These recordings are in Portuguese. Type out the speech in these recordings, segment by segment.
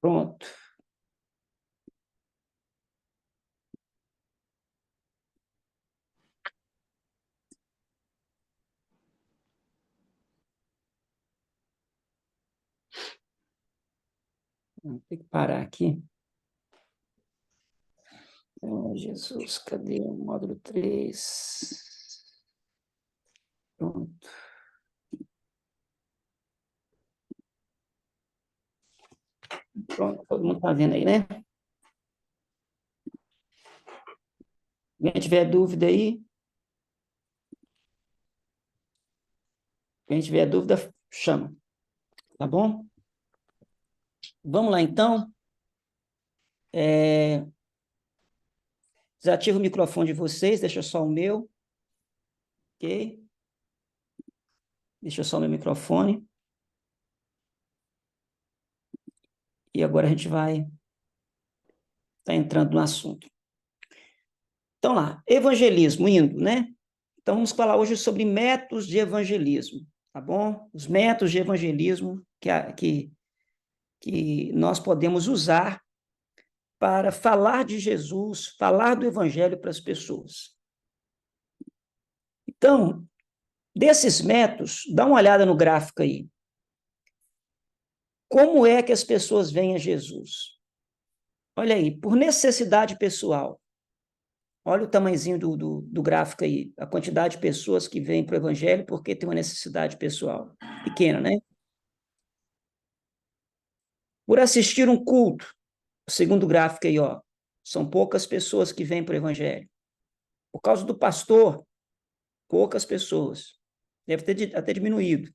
Pronto. Vou ter que parar aqui. Oh, Jesus, cadê o módulo 3? Pronto. Pronto, todo mundo está vendo aí, né? Quem tiver dúvida aí, chama, tá bom? Vamos lá, então. Desativa o microfone de vocês, deixa só o meu. Ok? Deixa só o meu microfone. E agora a gente vai estar entrando no assunto. Então lá, evangelismo, indo, né? Então vamos falar hoje sobre métodos de evangelismo, tá bom? Os métodos de evangelismo que nós podemos usar para falar de Jesus, falar do evangelho para as pessoas. Então, desses métodos, dá uma olhada no gráfico aí. Como é que as pessoas veem a Jesus? Olha aí, por necessidade pessoal. Olha o tamanhozinho do gráfico aí, a quantidade de pessoas que vêm para o evangelho porque tem uma necessidade pessoal pequena, né? Por assistir um culto, o segundo gráfico aí, ó, são poucas pessoas que vêm para o evangelho. Por causa do pastor, poucas pessoas. Deve ter até diminuído.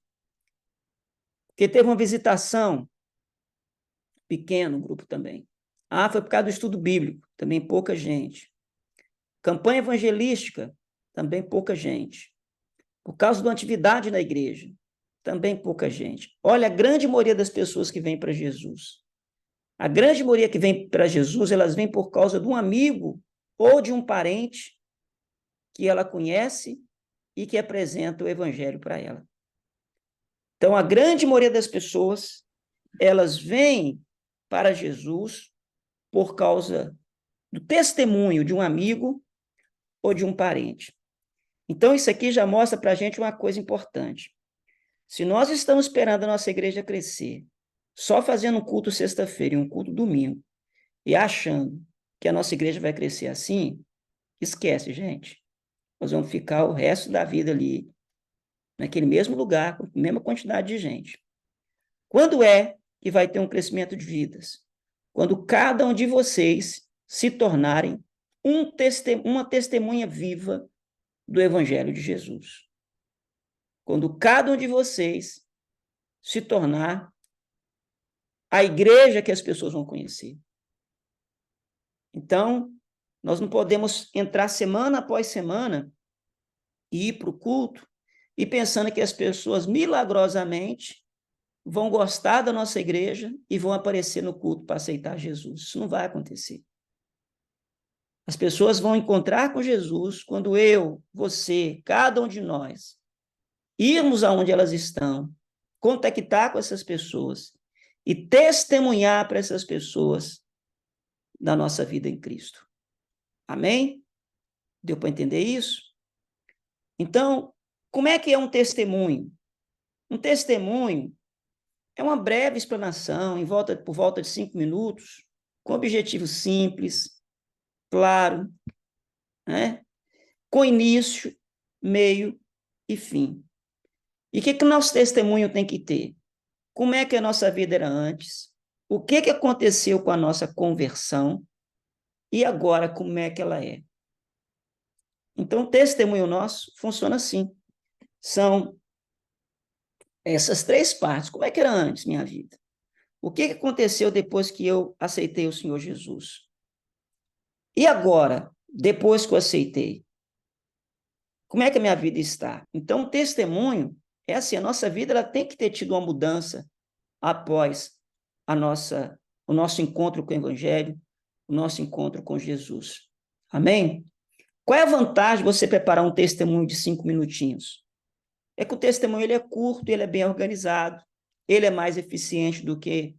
Porque teve uma visitação, pequeno grupo também. Ah, foi por causa do estudo bíblico, também pouca gente. Campanha evangelística, também pouca gente. Por causa da atividade na igreja, também pouca gente. Olha, a grande maioria das pessoas que vêm para Jesus. A grande maioria que vem para Jesus, elas vêm por causa de um amigo ou de um parente que ela conhece e que apresenta o evangelho para ela. Então, a grande maioria das pessoas, elas vêm para Jesus por causa do testemunho de um amigo ou de um parente. Então, isso aqui já mostra para a gente uma coisa importante. Se nós estamos esperando a nossa igreja crescer, só fazendo um culto sexta-feira e um culto domingo, e achando que a nossa igreja vai crescer assim, esquece, gente. Nós vamos ficar o resto da vida ali, naquele mesmo lugar, com a mesma quantidade de gente. Quando é que vai ter um crescimento de vidas? Quando cada um de vocês se tornarem uma testemunha viva do Evangelho de Jesus. Quando cada um de vocês se tornar a igreja que as pessoas vão conhecer. Então, nós não podemos entrar semana após semana e ir para o culto e pensando que as pessoas milagrosamente vão gostar da nossa igreja e vão aparecer no culto para aceitar Jesus. Isso não vai acontecer. As pessoas vão encontrar com Jesus quando eu, você, cada um de nós, irmos aonde elas estão, contactar com essas pessoas e testemunhar para essas pessoas da nossa vida em Cristo. Amém? Deu para entender isso? Então, como é que é um testemunho? Um testemunho é uma breve explanação, por volta de 5 minutos, com objetivo simples, claro, né? Com início, meio e fim. E o que o nosso testemunho tem que ter? Como é que a nossa vida era antes? O que aconteceu com a nossa conversão? E agora, como é que ela é? Então, o testemunho nosso funciona assim. São essas 3 partes. Como é que era antes minha vida? O que aconteceu depois que eu aceitei o Senhor Jesus? E agora, depois que eu aceitei? Como é que a minha vida está? Então, o testemunho é assim, a nossa vida ela tem que ter tido uma mudança após o nosso encontro com o Evangelho, o nosso encontro com Jesus. Amém? Qual é a vantagem de você preparar um testemunho de 5 minutinhos? É que o testemunho ele é curto, ele é bem organizado, ele é mais eficiente do que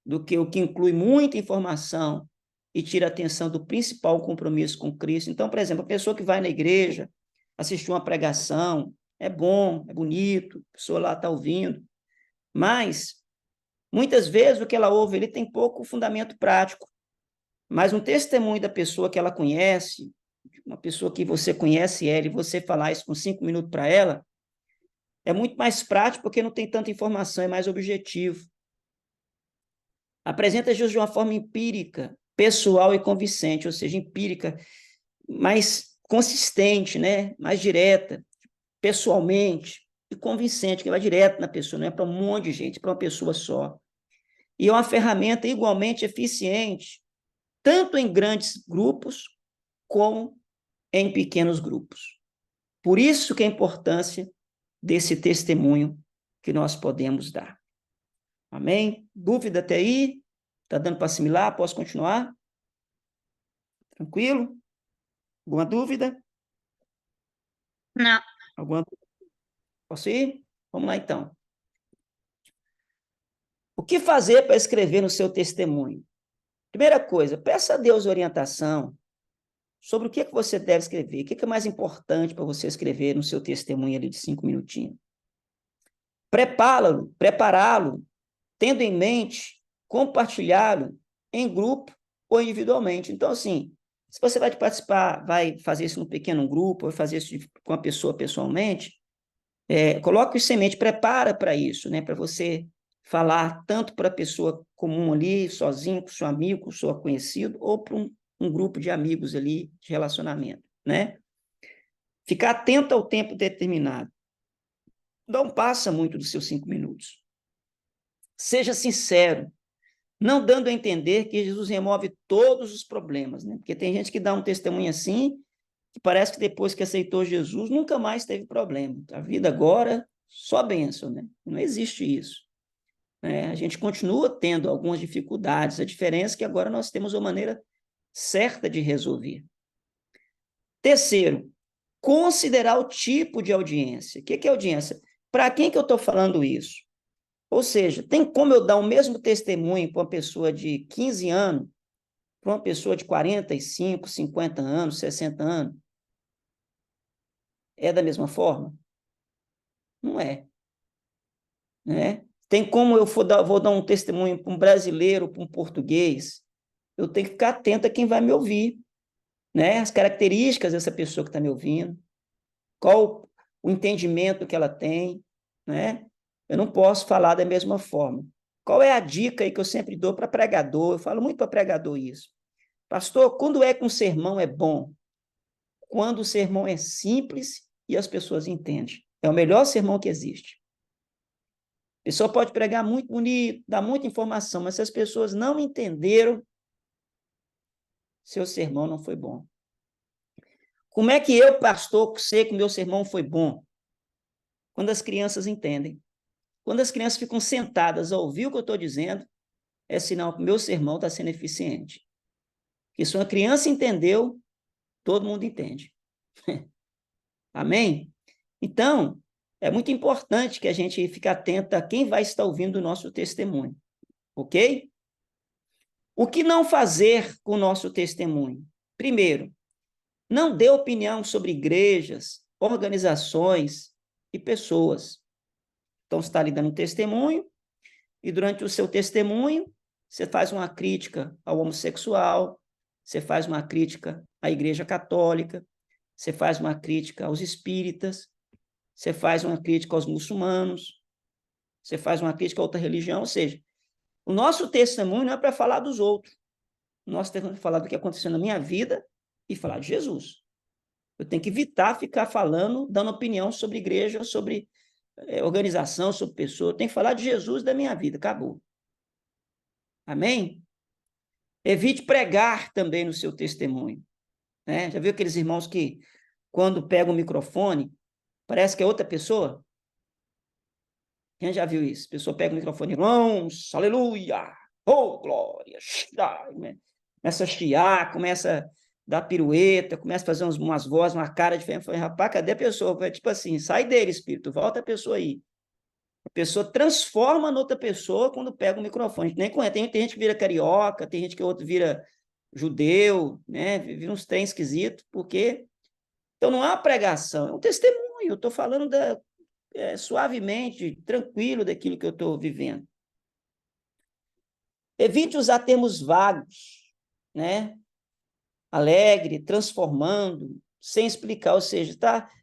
do que o que inclui muita informação e tira a atenção do principal compromisso com Cristo. Então, por exemplo, a pessoa que vai na igreja, assistir uma pregação, é bom, é bonito, a pessoa lá está ouvindo, mas muitas vezes o que ela ouve ele tem pouco fundamento prático, mas um testemunho da pessoa que ela conhece, uma pessoa que você conhece ela, e você falar isso com 5 minutos para ela, é muito mais prático porque não tem tanta informação, é mais objetivo. Apresenta Jesus de uma forma empírica, pessoal e convincente, ou seja, empírica, mais consistente, né? Mais direta, pessoalmente e convincente, que vai direto na pessoa, não é para um monte de gente, é para uma pessoa só. E é uma ferramenta igualmente eficiente, tanto em grandes grupos como em pequenos grupos. Por isso que a importância desse testemunho que nós podemos dar. Amém? Dúvida até aí? Está dando para assimilar? Posso continuar? Tranquilo? Alguma dúvida? Não. Alguma dúvida? Posso ir? Vamos lá, então. O que fazer para escrever no seu testemunho? Primeira coisa, peça a Deus orientação sobre o que você deve escrever, o que é mais importante para você escrever no seu testemunho ali de 5 minutinhos. Prepará-lo, tendo em mente compartilhá-lo em grupo ou individualmente. Então, assim, se você vai participar, vai fazer isso num pequeno grupo, vai fazer isso com a pessoa pessoalmente, coloque isso em mente, prepara para isso, né? Para você falar tanto para a pessoa comum ali, sozinho, com seu amigo, com seu conhecido, ou para um grupo de amigos ali, de relacionamento, né? Ficar atento ao tempo determinado. Não passa muito dos seus 5 minutos. Seja sincero, não dando a entender que Jesus remove todos os problemas, né? Porque tem gente que dá um testemunho assim, que parece que depois que aceitou Jesus, nunca mais teve problema. A vida agora, só bênção, né? Não existe isso. A gente continua tendo algumas dificuldades, a diferença é que agora nós temos uma maneira certa de resolver. Terceiro, considerar o tipo de audiência. O que é audiência? Para quem que eu estou falando isso? Ou seja, tem como eu dar o mesmo testemunho para uma pessoa de 15 anos, para uma pessoa de 45, 50 anos, 60 anos? É da mesma forma? Não é. Né? Tem como eu vou dar um testemunho para um brasileiro, para um português? Eu tenho que ficar atento a quem vai me ouvir, né? As características dessa pessoa que está me ouvindo, qual o entendimento que ela tem, né? Eu não posso falar da mesma forma. Qual é a dica aí que eu sempre dou para pregador? Eu falo muito para pregador isso. Pastor, quando é que um sermão é bom? Quando o sermão é simples e as pessoas entendem. É o melhor sermão que existe. A pessoa pode pregar muito bonito, dar muita informação, mas se as pessoas não entenderam, seu sermão não foi bom. Como é que eu, pastor, sei que o meu sermão foi bom? Quando as crianças entendem. Quando as crianças ficam sentadas a ouvir o que eu estou dizendo, é sinal que o meu sermão está sendo eficiente. Porque se uma criança entendeu, todo mundo entende. Amém? Então, é muito importante que a gente fique atento a quem vai estar ouvindo o nosso testemunho. Ok? O que não fazer com o nosso testemunho? Primeiro, não dê opinião sobre igrejas, organizações e pessoas. Então, você está lhe dando um testemunho, e durante o seu testemunho, você faz uma crítica ao homossexual, você faz uma crítica à Igreja Católica, você faz uma crítica aos espíritas, você faz uma crítica aos muçulmanos, você faz uma crítica a outra religião, ou seja, o nosso testemunho não é para falar dos outros, o nosso testemunho é para falar do que aconteceu na minha vida e falar de Jesus. Eu tenho que evitar ficar falando, dando opinião sobre igreja, sobre organização, sobre pessoa. Eu tenho que falar de Jesus da minha vida, acabou. Amém? Evite pregar também no seu testemunho. Né? Já viu aqueles irmãos que, quando pegam o microfone, parece que é outra pessoa? Quem já viu isso? A pessoa pega o microfone, irmãos, aleluia, oh, glória, começa a chiar, começa a dar pirueta, começa a fazer umas vozes, uma cara diferente. Falei, rapaz, cadê a pessoa? Tipo assim, sai dele, espírito, volta a pessoa aí. A pessoa transforma noutra pessoa quando pega o microfone. Nem conhece. Tem gente que vira carioca, tem gente que outro vira judeu, né? Vira uns trem esquisitos, porque... Então, não é uma pregação, é um testemunho. Eu estou falando suavemente, tranquilo daquilo que eu estou vivendo. Evite usar termos vagos, né? Alegre, transformando, sem explicar. Ou seja,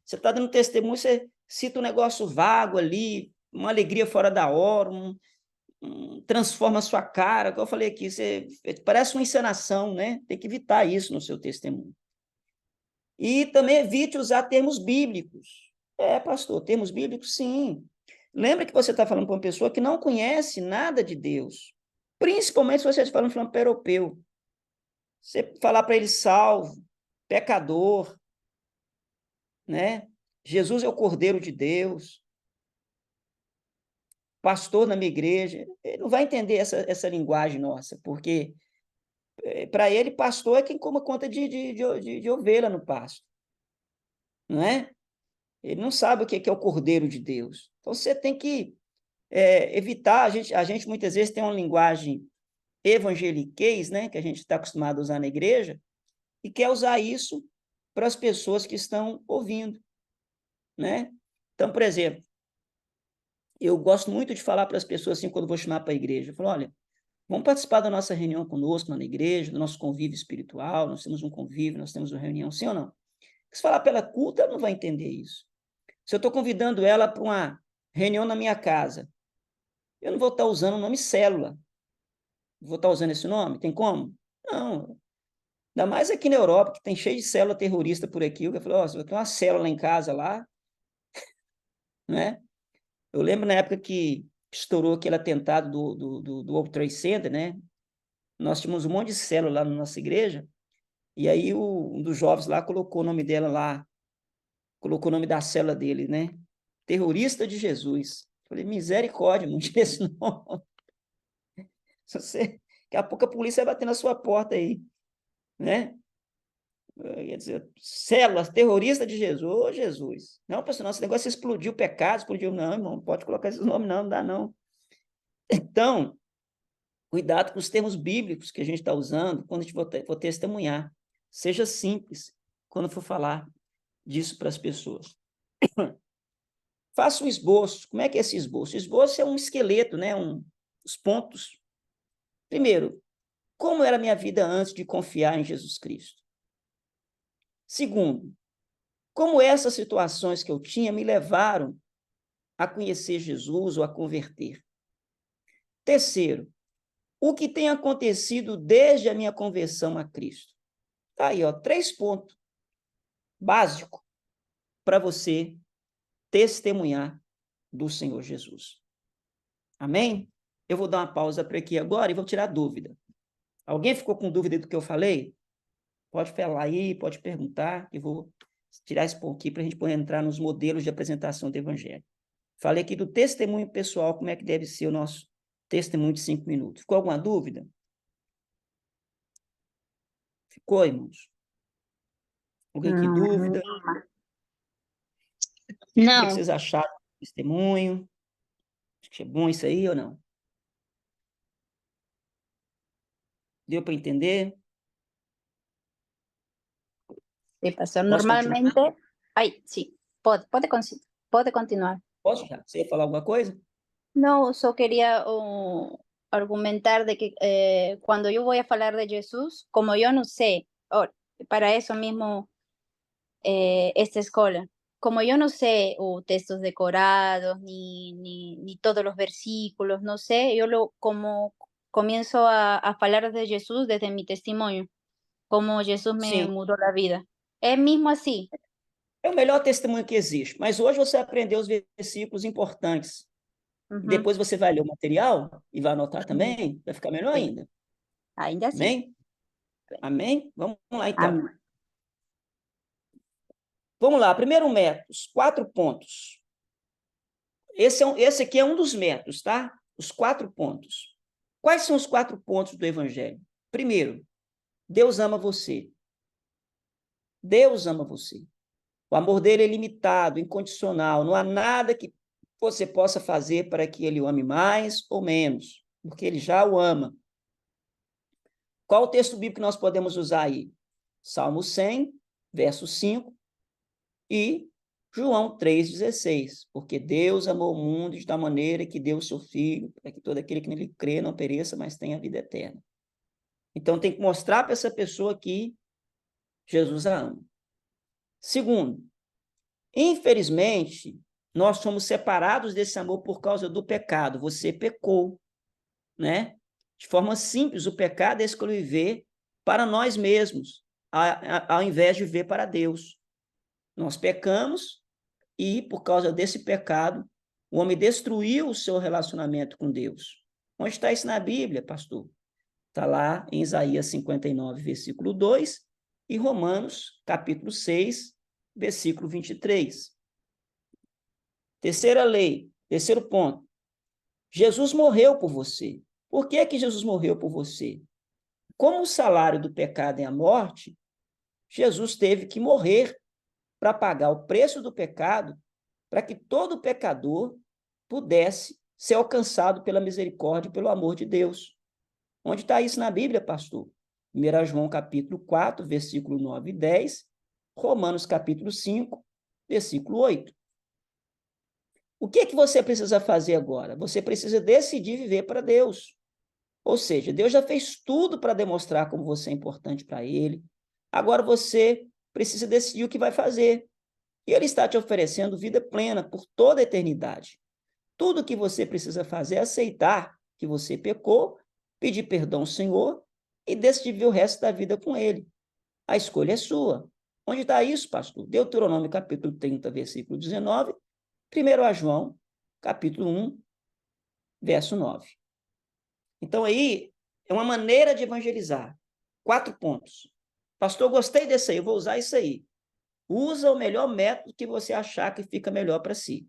você está dando testemunho, você cita um negócio vago ali, uma alegria fora da hora, transforma a sua cara, como eu falei aqui, parece uma encenação, né? Tem que evitar isso no seu testemunho. E também evite usar termos bíblicos. Pastor, termos bíblicos, sim. Lembra que você está falando para uma pessoa que não conhece nada de Deus, principalmente se você está falando para um europeu. Você falar para ele salvo, pecador, né? Jesus é o Cordeiro de Deus, pastor na minha igreja, ele não vai entender essa linguagem nossa, porque para ele, pastor é quem toma conta de ovelha no pasto, não é? Ele não sabe o que é o Cordeiro de Deus. Então, você tem que evitar, a gente muitas vezes tem uma linguagem evangeliquez, né, que a gente está acostumado a usar na igreja, e quer usar isso para as pessoas que estão ouvindo, né? Então, por exemplo, eu gosto muito de falar para as pessoas assim, quando vou chamar para a igreja, eu falo, olha, vamos participar da nossa reunião conosco lá na igreja, do nosso convívio espiritual, nós temos um convívio, nós temos uma reunião, sim ou não? Se falar para ela culta, ela não vai entender isso. Se eu estou convidando ela para uma reunião na minha casa, eu não vou estar usando o nome célula. Vou estar usando esse nome? Tem como? Não. Ainda mais aqui na Europa, que tem cheio de célula terrorista por aqui. Eu falei, você vai ter uma célula lá em casa lá, né? Eu lembro na época que estourou aquele atentado do World Trade Center, né? Nós tínhamos um monte de célula lá na nossa igreja, e aí um dos jovens lá colocou o nome dela lá, colocou o nome da célula dele, né? Terrorista de Jesus. Falei, misericórdia, não tira esse nome. Daqui a pouco a polícia vai bater na sua porta aí, né? Quer dizer, células, terrorista de Jesus, ô Jesus. Não, pastor, esse negócio explodiu o pecado, explodiu. Não, irmão, não pode colocar esse nome, não dá, não. Então, cuidado com os termos bíblicos que a gente está usando quando a gente for testemunhar. Seja simples quando for falar disso para as pessoas. Faça um esboço. Como é que é esse esboço? O esboço é um esqueleto, né? Os pontos. Primeiro, como era a minha vida antes de confiar em Jesus Cristo? Segundo, como essas situações que eu tinha me levaram a conhecer Jesus ou a converter? Terceiro, o que tem acontecido desde a minha conversão a Cristo? Tá aí, ó, 3 pontos básicos para você testemunhar do Senhor Jesus. Amém? Eu vou dar uma pausa para aqui agora e vou tirar dúvida. Alguém ficou com dúvida do que eu falei? Pode falar aí, pode perguntar, eu vou tirar esse ponto aqui para a gente poder entrar nos modelos de apresentação do Evangelho. Falei aqui do testemunho pessoal, como é que deve ser o nosso testemunho de 5 minutos. Ficou alguma dúvida? Ficou, irmãos? Alguém tem dúvida? O que vocês acharam do testemunho? Acho que é bom isso aí ou não? Deu para entender? Sí, pastor. Posso Normalmente, continuar? ay, sí, puede continuar. Posso já? Você ia falar alguma coisa? No, solo quería argumentar de que cuando yo voy a hablar de Jesús, como yo no sé, para eso mismo esta escuela, como yo no sé textos decorados ni todos los versículos, no sé, como comienzo a hablar de Jesús desde mi testimonio, como Jesús me Sim. mudó la vida. Es mismo así. É o melhor testemunho que existe. Mas hoje você aprendeu os versículos importantes. E depois você vai ler o material e vai anotar também, vai ficar melhor ainda. Ainda sim. Amém? Amém? Vamos lá, então. Amém. Vamos lá, primeiro método, os 4 pontos. Esse aqui é um dos métodos, tá? Os 4 pontos. Quais são os 4 pontos do Evangelho? Primeiro, Deus ama você. Deus ama você. O amor dele é ilimitado, incondicional. Não há nada que você possa fazer para que ele o ame mais ou menos, porque ele já o ama. Qual o texto bíblico que nós podemos usar aí? Salmo 100, verso 5 e João 3,16. Porque Deus amou o mundo de tal maneira que deu o seu Filho, para que todo aquele que nele crê não pereça, mas tenha vida eterna. Então, tem que mostrar para essa pessoa que Jesus a ama. Segundo, infelizmente, nós somos separados desse amor por causa do pecado. Você pecou, né? De forma simples, o pecado é escolher viver para nós mesmos, ao invés de viver para Deus. Nós pecamos e, por causa desse pecado, o homem destruiu o seu relacionamento com Deus. Onde está isso na Bíblia, pastor? Está lá em Isaías 59, versículo 2, e Romanos, capítulo 6, versículo 23. Terceira lei, terceiro ponto. Jesus morreu por você. Por que que Jesus morreu por você? Como o salário do pecado é a morte, Jesus teve que morrer para pagar o preço do pecado, para que todo pecador pudesse ser alcançado pela misericórdia e pelo amor de Deus. Onde está isso na Bíblia, pastor? 1 João capítulo 4, versículo 9 e 10, Romanos capítulo 5, versículo 8. O que é que você precisa fazer agora? Você precisa decidir viver para Deus. Ou seja, Deus já fez tudo para demonstrar como você é importante para Ele. Agora você precisa decidir o que vai fazer. E Ele está te oferecendo vida plena por toda a eternidade. Tudo o que você precisa fazer é aceitar que você pecou, pedir perdão ao Senhor e decidir viver o resto da vida com Ele. A escolha é sua. Onde está isso, pastor? Deuteronômio capítulo 30, versículo 19, 1 João capítulo 1, verso 9. Então, aí, é uma maneira de evangelizar. 4 pontos. Pastor, gostei desse aí, eu vou usar isso aí. Usa o melhor método que você achar que fica melhor para si.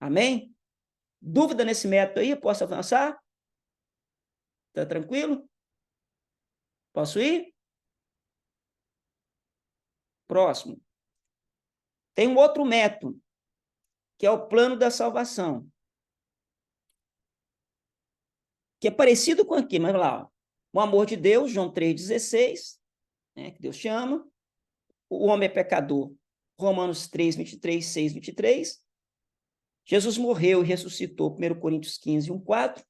Amém? Dúvida nesse método aí? Posso avançar? Tá tranquilo? Posso ir? Próximo. Tem um outro método, que é o plano da salvação. Que é parecido com aqui, mas lá, ó, o amor de Deus, João 3,16, né, que Deus te ama. O homem é pecador, Romanos 3, 23, 6, 23. Jesus morreu e ressuscitou, 1 Coríntios 15, 1, 4.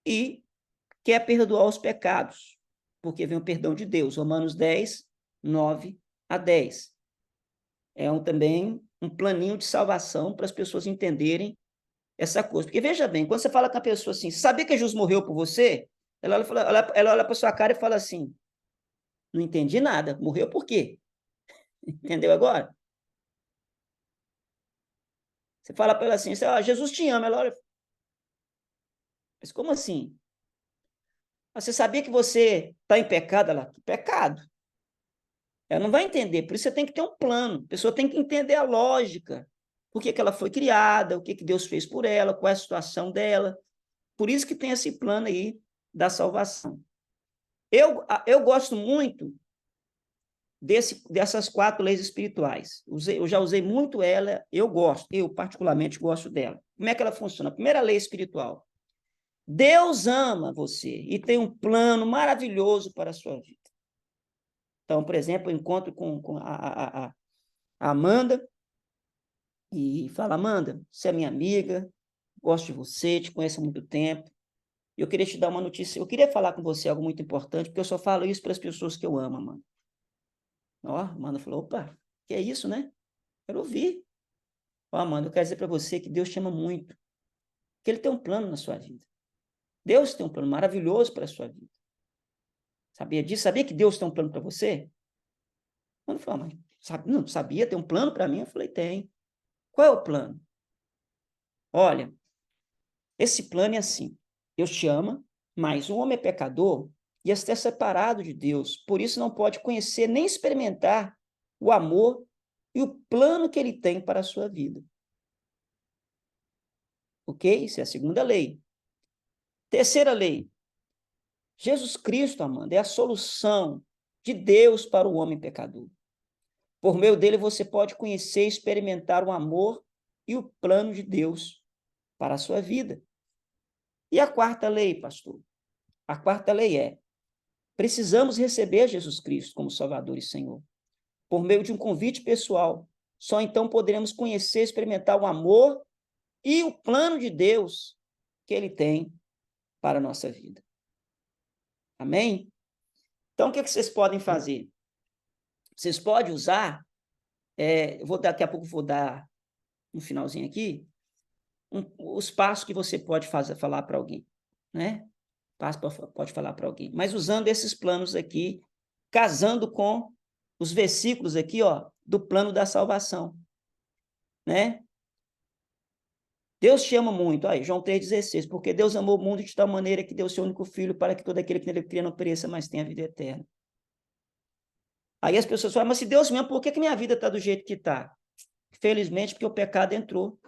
E quer perdoar os pecados, porque vem o perdão de Deus, Romanos 10, 9 a 10. É também um planinho de salvação para as pessoas entenderem essa coisa. Porque veja bem, quando você fala com a pessoa assim, sabia que Jesus morreu por você? Ela olha para sua cara e fala assim, não entendi nada, morreu por quê? Entendeu agora? Você fala para ela assim, Jesus te ama, ela olha, mas como assim? Você sabia que você está em pecado? Ela, que pecado? Ela não vai entender, por isso você tem que ter um plano, a pessoa tem que entender a lógica, por que ela foi criada, o que Deus fez por ela, qual é a situação dela, por isso que tem esse plano aí da salvação. Eu gosto muito dessas 4 leis espirituais, eu já usei muito ela, eu particularmente gosto dela. Como é que ela funciona? A primeira lei espiritual, Deus ama você e tem um plano maravilhoso para a sua vida. Então, por exemplo, eu encontro com a Amanda e falo, Amanda, você é minha amiga, gosto de você, te conheço há muito tempo, eu queria te dar uma notícia, eu queria falar com você algo muito importante, porque eu só falo isso para as pessoas que eu amo, Amanda. Ó, a Amanda falou, opa, que é isso, né? Quero ouvir. Ó, Amanda, eu quero dizer para você que Deus te ama muito, que Ele tem um plano na sua vida. Deus tem um plano maravilhoso para a sua vida. Sabia disso? Sabia que Deus tem um plano para você? Quando falou, mas não sabia, tem um plano para mim? Eu falei, tem. Qual é o plano? Olha, esse plano é assim, Deus te ama, mas o homem é pecador e está separado de Deus, por isso não pode conhecer nem experimentar o amor e o plano que Ele tem para a sua vida. Ok? Isso é a segunda lei. Terceira lei. Jesus Cristo, Amanda, é a solução de Deus para o homem pecador. Por meio dele você pode conhecer e experimentar o amor e o plano de Deus para a sua vida. E a quarta lei, pastor? A quarta lei é: precisamos receber Jesus Cristo como Salvador e Senhor, por meio de um convite pessoal. Só então poderemos conhecer, experimentar o amor e o plano de Deus que Ele tem para a nossa vida. Amém? Então, o que vocês podem fazer? Vocês podem usar, daqui a pouco vou dar um finalzinho aqui, os passos que você pode falar para alguém, né? Pode falar para alguém, mas usando esses planos aqui, casando com os versículos aqui, ó, do plano da salvação, né? Deus te ama muito, aí, João 3,16, porque Deus amou o mundo de tal maneira que deu seu único filho para que todo aquele que nele crê não pereça, mas tenha vida eterna. Aí as pessoas falam, mas se Deus me ama, por que minha vida está do jeito que está? Felizmente, porque o pecado entrou.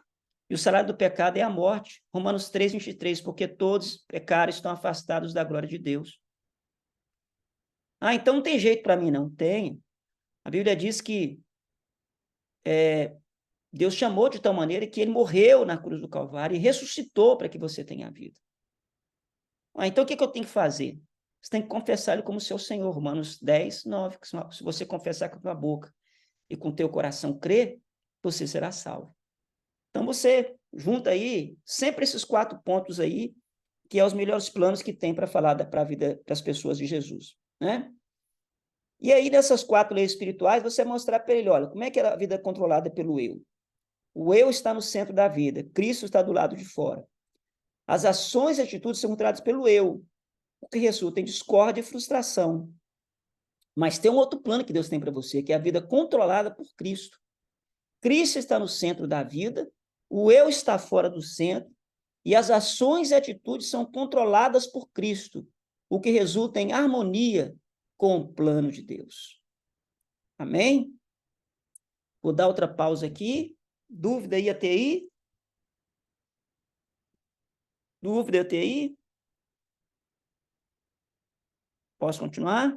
E o salário do pecado é a morte. Romanos 3,23, porque todos pecaram e estão afastados da glória de Deus. Ah, então não tem jeito para mim, não. Tem. A Bíblia diz que Deus chamou de tal maneira que ele morreu na cruz do Calvário e ressuscitou para que você tenha vida. Ah, então o que eu tenho que fazer? Você tem que confessar ele como seu Senhor. Romanos 10:9. Se você confessar com a tua boca e com o teu coração crer, você será salvo. Então você junta aí sempre esses 4 pontos aí, que é os melhores planos que tem para falar para a vida das pessoas de Jesus, né? E aí, nessas 4 leis espirituais, você mostrar para ele, olha, como é que é a vida controlada pelo eu? O eu está no centro da vida, Cristo está do lado de fora. As ações e atitudes são controladas pelo eu, o que resulta em discórdia e frustração. Mas tem um outro plano que Deus tem para você, que é a vida controlada por Cristo. Cristo está no centro da vida, o eu está fora do centro, e as ações e atitudes são controladas por Cristo, o que resulta em harmonia com o plano de Deus. Amém? Vou dar outra pausa aqui. Dúvida aí até aí? Dúvida até aí? Posso continuar?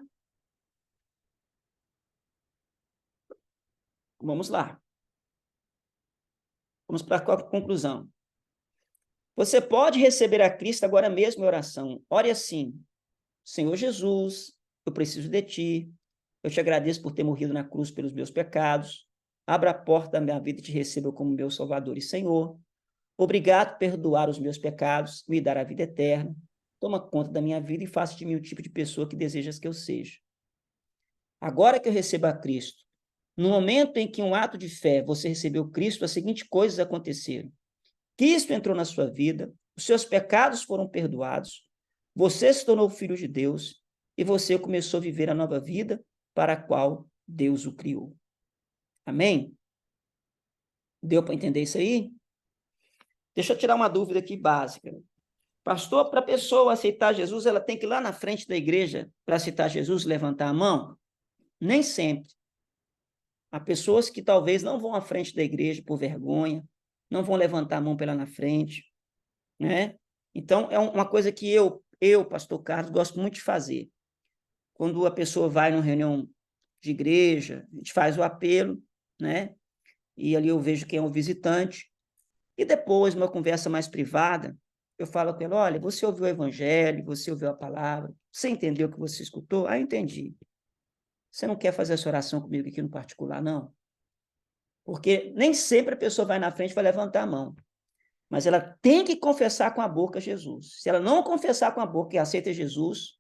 Vamos lá. Vamos para a conclusão. Você pode receber a Cristo agora mesmo em oração. Ore assim: Senhor Jesus, eu preciso de ti. Eu te agradeço por ter morrido na cruz pelos meus pecados. Abra a porta da minha vida e te receba como meu Salvador e Senhor. Obrigado por perdoar os meus pecados, me dar a vida eterna. Toma conta da minha vida e faça de mim o tipo de pessoa que desejas que eu seja. Agora que eu recebo a Cristo, no momento em que um ato de fé você recebeu Cristo, as seguintes coisas aconteceram. Cristo entrou na sua vida, os seus pecados foram perdoados, você se tornou filho de Deus e você começou a viver a nova vida para a qual Deus o criou. Amém? Deu para entender isso aí? Deixa eu tirar uma dúvida aqui básica. Pastor, para a pessoa aceitar Jesus, ela tem que ir lá na frente da igreja para aceitar Jesus, levantar a mão? Nem sempre. Há pessoas que talvez não vão à frente da igreja por vergonha, não vão levantar a mão pela na frente, né? Então, é uma coisa que eu, pastor Carlos, gosto muito de fazer. Quando a pessoa vai numa reunião de igreja, a gente faz o apelo, né? E ali eu vejo quem é o visitante. E depois, numa conversa mais privada, eu falo com ele, olha, você ouviu o evangelho, você ouviu a palavra, você entendeu o que você escutou? Ah, entendi. Você não quer fazer essa oração comigo aqui no particular, não? Porque nem sempre a pessoa vai na frente e vai levantar a mão. Mas ela tem que confessar com a boca Jesus. Se ela não confessar com a boca e aceita Jesus,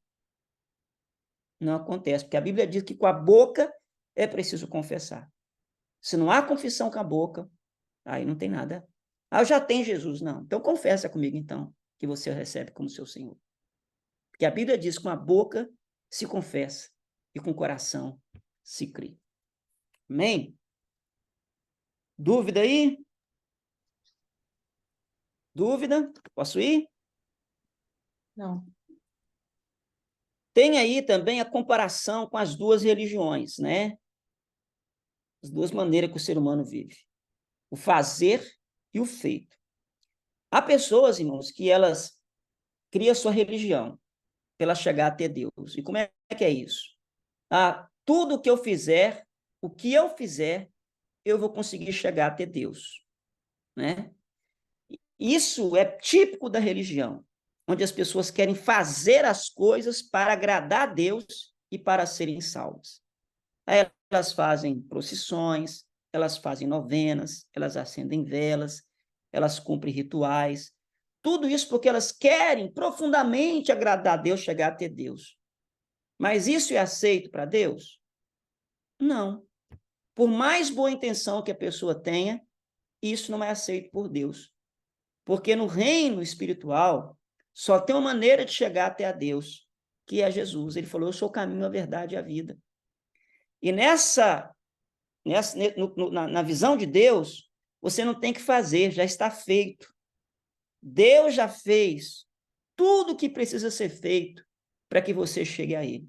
não acontece. Porque a Bíblia diz que com a boca é preciso confessar. Se não há confissão com a boca, aí não tem nada. Ah, eu já tenho Jesus. Não. Então confessa comigo, então, que você recebe como seu Senhor. Porque a Bíblia diz que com a boca se confessa e com o coração se crê. Amém? Dúvida aí? Dúvida? Posso ir? Não. Tem aí também a comparação com as duas religiões, né? As duas maneiras que o ser humano vive. O fazer e o feito. Há pessoas, irmãos, que elas criam sua religião para ela chegar até Deus. E como é que é isso? Ah, tudo que eu fizer, o que eu fizer, eu vou conseguir chegar até Deus. né? Isso é típico da religião, onde as pessoas querem fazer as coisas para agradar a Deus e para serem salvas. Aí elas fazem procissões, elas fazem novenas, elas acendem velas, elas cumprem rituais, tudo isso porque elas querem profundamente agradar a Deus, chegar a ter Deus. Mas isso é aceito para Deus? Não. Por mais boa intenção que a pessoa tenha, isso não é aceito por Deus. Porque no reino espiritual, só tem uma maneira de chegar até a Deus, que é Jesus. Ele falou, eu sou o caminho, a verdade e a vida. E na visão de Deus, você não tem que fazer, já está feito. Deus já fez tudo o que precisa ser feito para que você chegue a Ele.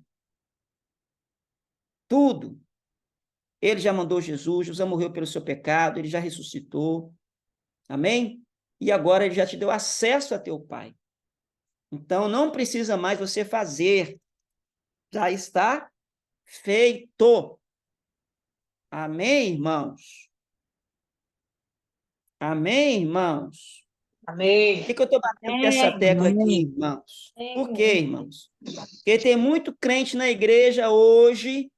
Tudo. Ele já mandou Jesus, Jesus morreu pelo seu pecado, Ele já ressuscitou. Amém? E agora Ele já te deu acesso a teu Pai. Então, não precisa mais você fazer. Já está feito. Amém, irmãos? Amém, irmãos? Amém. Por que eu estou batendo essa tecla aqui, irmãos? Por quê, irmãos? Porque tem muito crente na igreja hoje,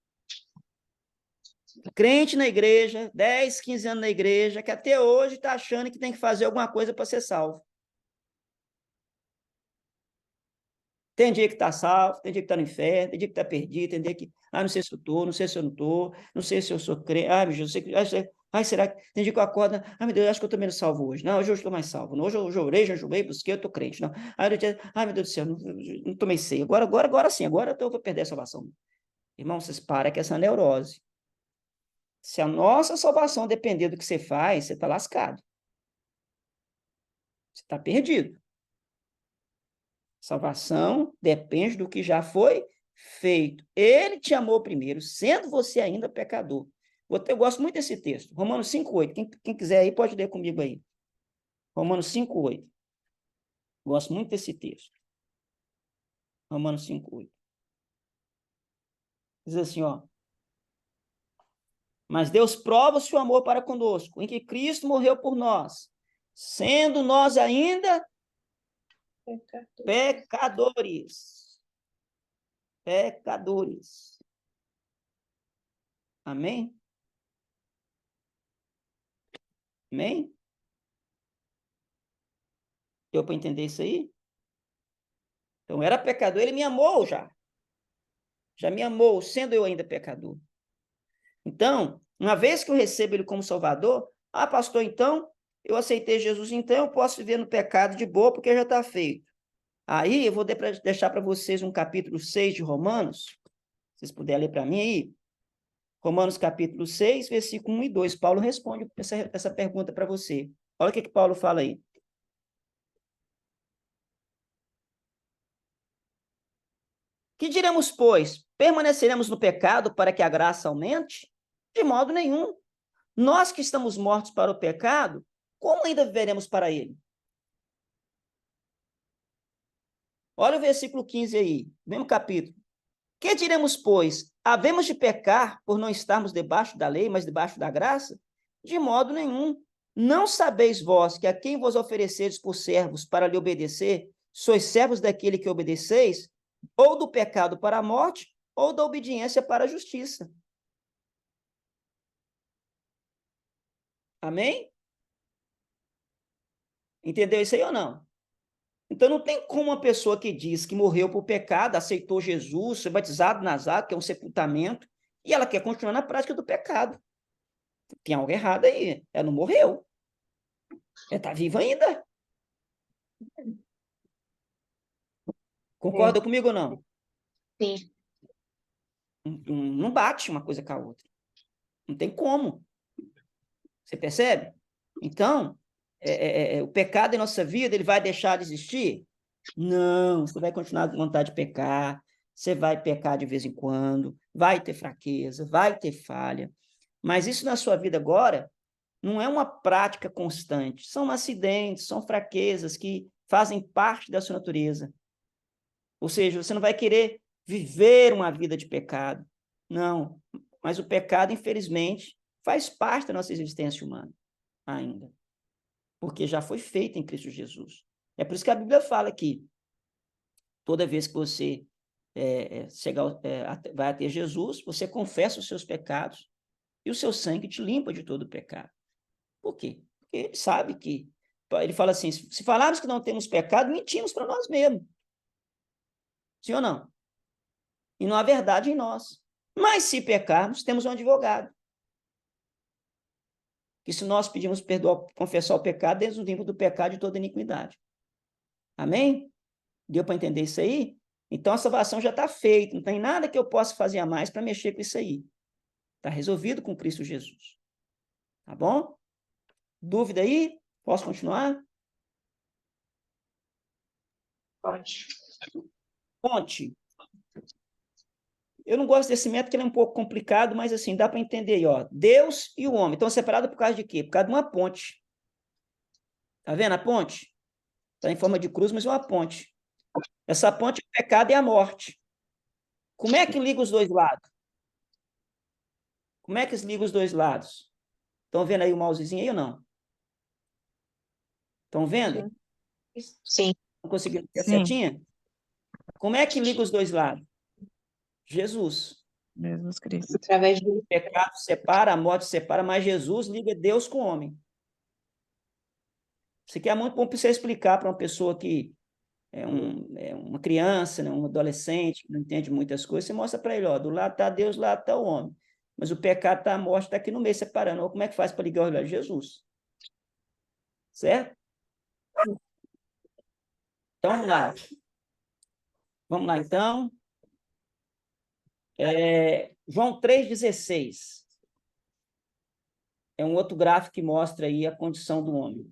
crente na igreja, 10, 15 anos na igreja, que até hoje está achando que tem que fazer alguma coisa para ser salvo. Tem dia que está salvo, tem dia que está no inferno, tem dia que está perdido, tem dia que, não sei se eu estou, não sei se eu não estou, não sei se eu sou crente, meu Deus, será que, tem dia que eu acordo, meu Deus, acho que eu estou menos salvo hoje, não, hoje eu estou mais salvo, não, hoje eu orei, já jejuei, busquei, eu estou crente, não, meu Deus do céu, não tomei ceia, agora sim, agora eu vou perder a salvação. Irmão, vocês param com essa neurose. Se a nossa salvação depender do que você faz, você está lascado. Você está perdido. Salvação depende do que já foi feito. Ele te amou primeiro, sendo você ainda pecador. Eu gosto muito desse texto, Romanos 5,8. Quem quiser aí pode ler comigo aí. Romanos 5,8. Gosto muito desse texto. Romanos 5,8. Diz assim, ó. Mas Deus prova o seu amor para conosco, em que Cristo morreu por nós, sendo nós ainda pecadores. Pecadores. Amém? Amém? Deu para entender isso aí? Então, era pecador, ele me amou já. Já me amou, sendo eu ainda pecador. Então, uma vez que eu recebo ele como Salvador, pastor, então, eu aceitei Jesus, então eu posso viver no pecado de boa, porque já está feito. Aí, eu vou deixar para vocês um capítulo 6 de Romanos, se vocês puderem ler para mim aí. Romanos capítulo 6, versículo 1 e 2. Paulo responde essa pergunta para você. Olha o que Paulo fala aí. Que diremos, pois? Permaneceremos no pecado para que a graça aumente? De modo nenhum. Nós que estamos mortos para o pecado, como ainda viveremos para ele? Olha o versículo 15 aí, mesmo capítulo. Que diremos, pois? Havemos de pecar por não estarmos debaixo da lei, mas debaixo da graça? De modo nenhum. Não sabeis vós que a quem vos ofereceis por servos para lhe obedecer, sois servos daquele que obedeceis, ou do pecado para a morte, ou da obediência para a justiça. Amém? Entendeu isso aí ou não? Então, não tem como uma pessoa que diz que morreu por pecado, aceitou Jesus, foi batizado nas águas, que é um sepultamento, e ela quer continuar na prática do pecado. Tem algo errado aí. Ela não morreu. Ela está viva ainda. Concorda comigo ou não? Sim. Não bate uma coisa com a outra. Não tem como. Você percebe? Então, o pecado em nossa vida, ele vai deixar de existir? Não, você vai continuar com vontade de pecar, você vai pecar de vez em quando, vai ter fraqueza, vai ter falha, mas isso na sua vida agora não é uma prática constante, são acidentes, são fraquezas que fazem parte da sua natureza. Ou seja, você não vai querer viver uma vida de pecado, não, mas o pecado, infelizmente, faz parte da nossa existência humana ainda. porque já foi feita em Cristo Jesus. É por isso que a Bíblia fala que toda vez que você vai até Jesus, você confessa os seus pecados e o seu sangue te limpa de todo o pecado. Por quê? Porque ele sabe que, ele fala assim, se falarmos que não temos pecado, mentimos para nós mesmos. Sim ou não? E não há verdade em nós. Mas se pecarmos, temos um advogado. Que se nós pedimos perdão, confessar o pecado, Deus nos limpa do pecado e de toda iniquidade. Amém? Deu para entender isso aí? Então a salvação já está feita, não tem nada que eu possa fazer a mais para mexer com isso aí. Está resolvido com Cristo Jesus. Tá bom? Dúvida aí? Posso continuar? Pode. Ponte. Eu não gosto desse método, porque ele é um pouco complicado, mas assim, dá para entender aí, ó. Deus e o homem estão separados por causa de quê? Por causa de uma ponte. Tá vendo a ponte? Está em forma de cruz, mas é uma ponte. Essa ponte é o pecado e a morte. Como é que liga os dois lados? Como é que liga os dois lados? Estão vendo aí o mousezinho aí ou não? Estão vendo? Sim. Não conseguiram ver a Sim. setinha? Como é que liga os dois lados? Jesus. Jesus Cristo. Através do O pecado separa, a morte separa, mas Jesus liga Deus com o homem. Isso aqui é muito bom para você explicar para uma pessoa que é uma criança, né, um adolescente, que não entende muitas coisas. Você mostra para ele, ó, do lado está Deus, do lado está o homem. Mas o pecado está, a morte está aqui no meio, separando. Como é que faz para ligar os olhos? Jesus. Certo? Então, vamos lá. Vamos lá, então. João 3,16. É um outro gráfico que mostra aí a condição do homem.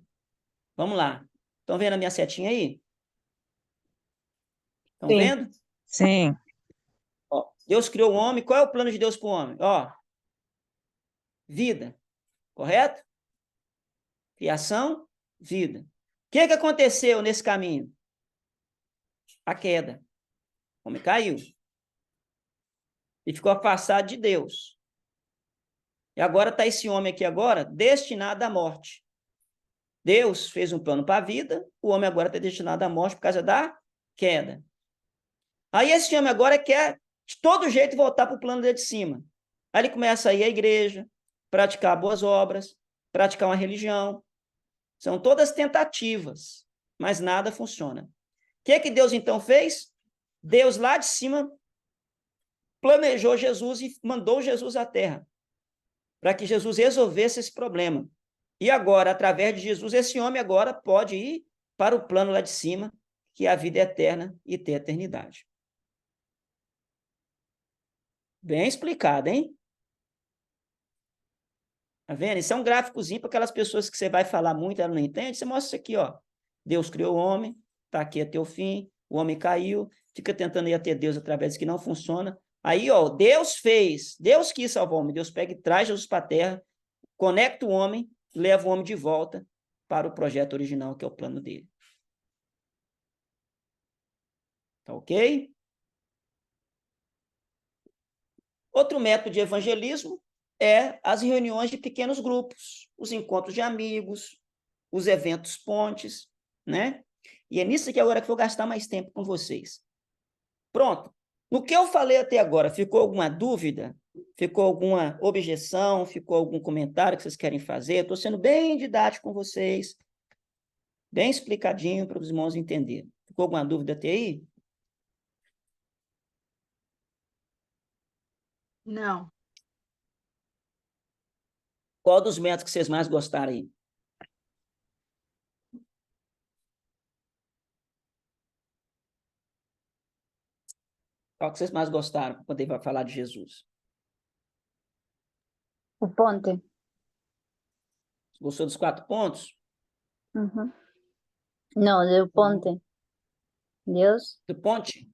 Vamos lá. Estão vendo a minha setinha aí? Estão Sim. vendo? Sim. Ó, Deus criou o homem. Qual é o plano de Deus para o homem? Ó, vida. Correto? Criação, vida. O que aconteceu nesse caminho? A queda. O homem caiu. E ficou afastado de Deus. E agora está esse homem aqui agora destinado à morte. Deus fez um plano para a vida, o homem agora está destinado à morte por causa da queda. Aí esse homem agora quer de todo jeito voltar para o plano de cima. Aí ele começa a ir à igreja, praticar boas obras, praticar uma religião. São todas tentativas, mas nada funciona. O que Deus então fez? Deus lá de cima planejou Jesus e mandou Jesus à terra para que Jesus resolvesse esse problema. E agora, através de Jesus, esse homem agora pode ir para o plano lá de cima, que é a vida eterna e ter eternidade. Bem explicado, hein? Tá vendo? Isso é um gráficozinho para aquelas pessoas que você vai falar muito, ela não entende. Você mostra isso aqui, ó. Deus criou o homem, está aqui até o fim, o homem caiu, fica tentando ir até Deus através que não funciona. Aí, ó, Deus fez, Deus quis salvar o homem, Deus pega e traz Jesus para a terra, conecta o homem, leva o homem de volta para o projeto original, que é o plano dele. Tá ok? Outro método de evangelismo é as reuniões de pequenos grupos, os encontros de amigos, os eventos pontes, né? E é nisso que agora que eu vou gastar mais tempo com vocês. Pronto. No que eu falei até agora, ficou alguma dúvida? Ficou alguma objeção? Ficou algum comentário que vocês querem fazer? Estou sendo bem didático com vocês, bem explicadinho para os irmãos entenderem. Ficou alguma dúvida até aí? Não. Qual dos métodos que vocês mais gostaram aí? Qual que vocês mais gostaram para poder falar de Jesus? O ponte. Gostou dos 4 pontos? Uhum. No, del ponte. Deus. Do ponte?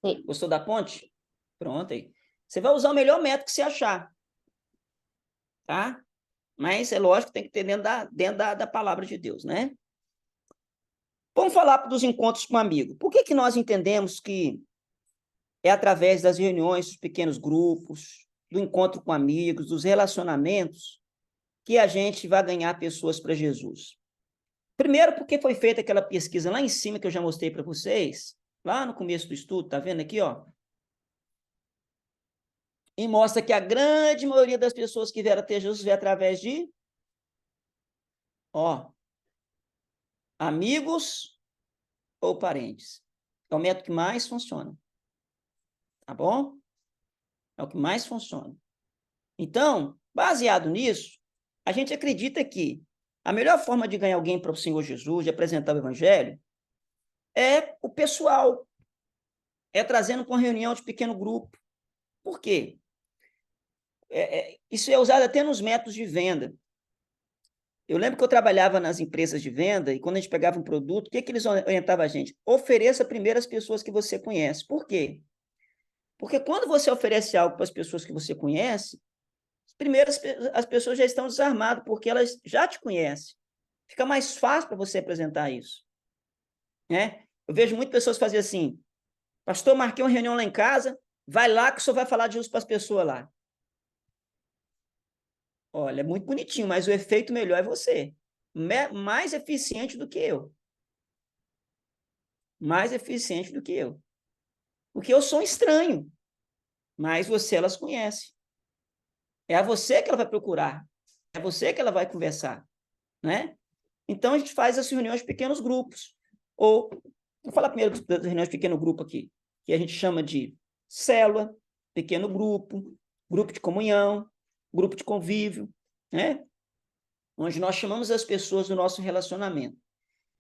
Sim. Gostou da ponte? Pronto aí. Você vai usar o melhor método que você achar. Tá? Mas é lógico que tem que ter dentro da palavra de Deus, né? Vamos falar dos encontros com amigos. Por que nós entendemos que é através das reuniões, dos pequenos grupos, do encontro com amigos, dos relacionamentos, que a gente vai ganhar pessoas para Jesus? Primeiro, porque foi feita aquela pesquisa lá em cima que eu já mostrei para vocês, lá no começo do estudo, tá vendo aqui, ó? E mostra que a grande maioria das pessoas que vieram ter Jesus veio através de, ó, amigos ou parentes. É o método que mais funciona. Tá bom? É o que mais funciona. Então, baseado nisso, a gente acredita que a melhor forma de ganhar alguém para o Senhor Jesus, de apresentar o Evangelho, é o pessoal, é trazendo para uma reunião de pequeno grupo. Por quê? Isso é usado até nos métodos de venda. Eu lembro que eu trabalhava nas empresas de venda e quando a gente pegava um produto, o que eles orientavam a gente? Ofereça primeiro às pessoas que você conhece. Por quê? Porque quando você oferece algo para as pessoas que você conhece, primeiro as pessoas já estão desarmadas, porque elas já te conhecem. Fica mais fácil para você apresentar isso. Né? Eu vejo muitas pessoas fazerem assim, pastor, marquei uma reunião lá em casa, vai lá que o senhor vai falar de Jesus para as pessoas lá. Olha, é muito bonitinho, mas o efeito melhor é você. Mais eficiente do que eu. Mais eficiente do que eu. Porque eu sou um estranho, mas você elas conhece. É a você que ela vai procurar. É a você que ela vai conversar. Né? Então, a gente faz as reuniões de pequenos grupos. Ou, vou falar primeiro das reuniões de pequeno grupo aqui, que a gente chama de célula, pequeno grupo, grupo de comunhão, grupo de convívio, né? Onde nós chamamos as pessoas do nosso relacionamento.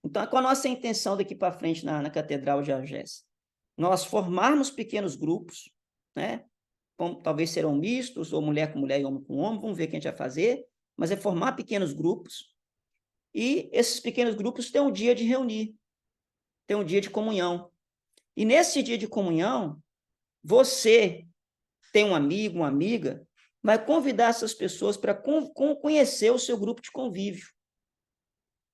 Então, qual a nossa intenção daqui para frente na Catedral de Algés? Nós formarmos pequenos grupos, né? Talvez serão mistos, ou mulher com mulher e homem com homem, vamos ver o que a gente vai fazer, mas é formar pequenos grupos, e esses pequenos grupos têm um dia de reunir, tem um dia de comunhão. E nesse dia de comunhão, você tem um amigo, uma amiga, vai convidar essas pessoas para conhecer o seu grupo de convívio.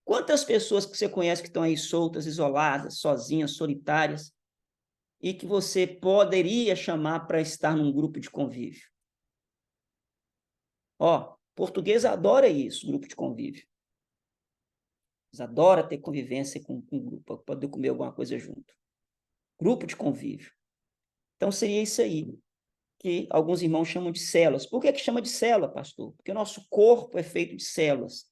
Quantas pessoas que você conhece que estão aí soltas, isoladas, sozinhas, solitárias, e que você poderia chamar para estar num grupo de convívio? Ó, português adora isso, grupo de convívio. Eles adoram ter convivência com um grupo, para poder comer alguma coisa junto. Grupo de convívio. Então, seria isso aí, que alguns irmãos chamam de células. Por que chama de célula, pastor? Porque o nosso corpo é feito de células.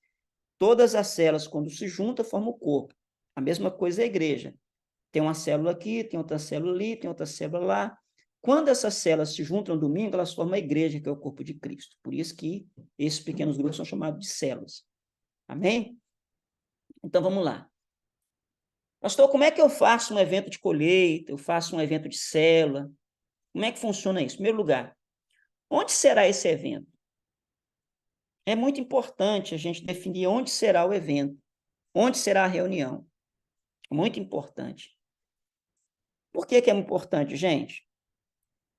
Todas as células, quando se juntam, formam o corpo. A mesma coisa é a igreja. Tem uma célula aqui, tem outra célula ali, tem outra célula lá. Quando essas células se juntam no domingo, elas formam a igreja, que é o corpo de Cristo. Por isso que esses pequenos grupos são chamados de células. Amém? Então, vamos lá. Pastor, como é que eu faço um evento de colheita? Eu faço um evento de célula? Como é que funciona isso? Em primeiro lugar, onde será esse evento? É muito importante a gente definir onde será o evento, onde será a reunião. Muito importante. Por que é importante, gente?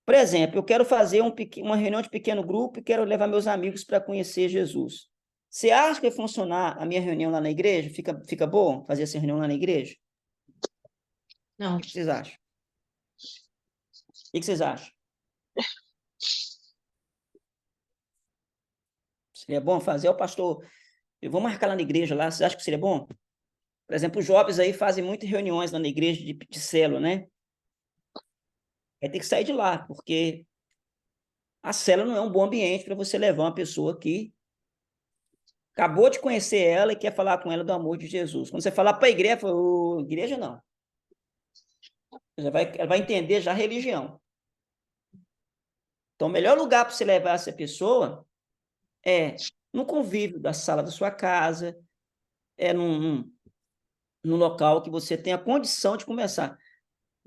Por exemplo, eu quero fazer uma reunião de pequeno grupo e quero levar meus amigos para conhecer Jesus. Você acha que vai funcionar a minha reunião lá na igreja? Fica bom fazer essa reunião lá na igreja? Não. O que vocês acham? O que vocês acham? Seria bom fazer? O pastor, eu vou marcar lá na igreja lá, vocês acham que seria bom? Por exemplo, os jovens aí fazem muitas reuniões lá na igreja de célula, né? Vai ter que sair de lá, porque a célula não é um bom ambiente para você levar uma pessoa que acabou de conhecer ela e quer falar com ela do amor de Jesus. Quando você falar para a igreja, fala, igreja não. Ela vai entender já a religião. Então, o melhor lugar para você levar essa pessoa é no convívio da sala da sua casa, é num local que você tenha condição de conversar.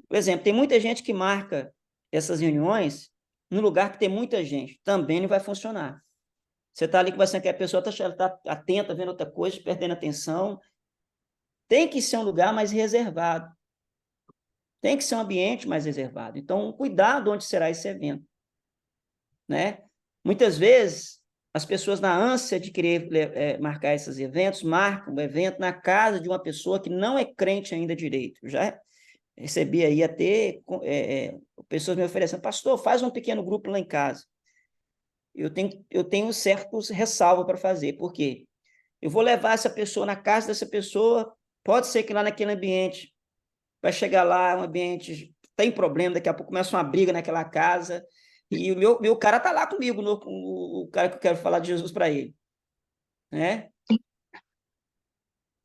Por exemplo, tem muita gente que marca essas reuniões no lugar que tem muita gente. Também não vai funcionar. Você está ali conversando com a pessoa, ela está atenta, vendo outra coisa, perdendo atenção. Tem que ser um lugar mais reservado. Tem que ser um ambiente mais reservado. Então, cuidado onde será esse evento. Né? Muitas vezes, as pessoas, na ânsia de querer marcar esses eventos, marcam o evento na casa de uma pessoa que não é crente ainda direito. Já recebi aí até pessoas me oferecendo, pastor, faz um pequeno grupo lá em casa. Eu tenho certos ressalvas para fazer. Por quê? Eu vou levar essa pessoa na casa dessa pessoa, pode ser que lá naquele ambiente, vai chegar lá, um ambiente tem problema, daqui a pouco começa uma briga naquela casa, e o meu cara está lá comigo, o cara que eu quero falar de Jesus para ele. Né?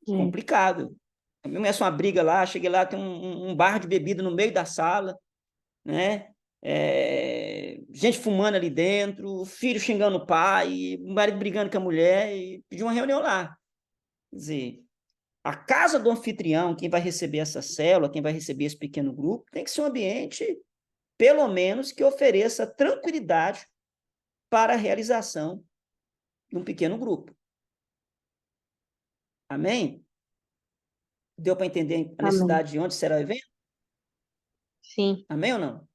Complicado. Começa uma briga lá, cheguei lá, tem um bar de bebida no meio da sala, né? Gente fumando ali dentro, o filho xingando o pai, o marido brigando com a mulher, e pediu uma reunião lá. Quer dizer, a casa do anfitrião, quem vai receber essa célula, quem vai receber esse pequeno grupo, tem que ser um ambiente, pelo menos, que ofereça tranquilidade para a realização de um pequeno grupo. Amém? Deu para entender a necessidade de onde será o evento? Sim. Amém ou não?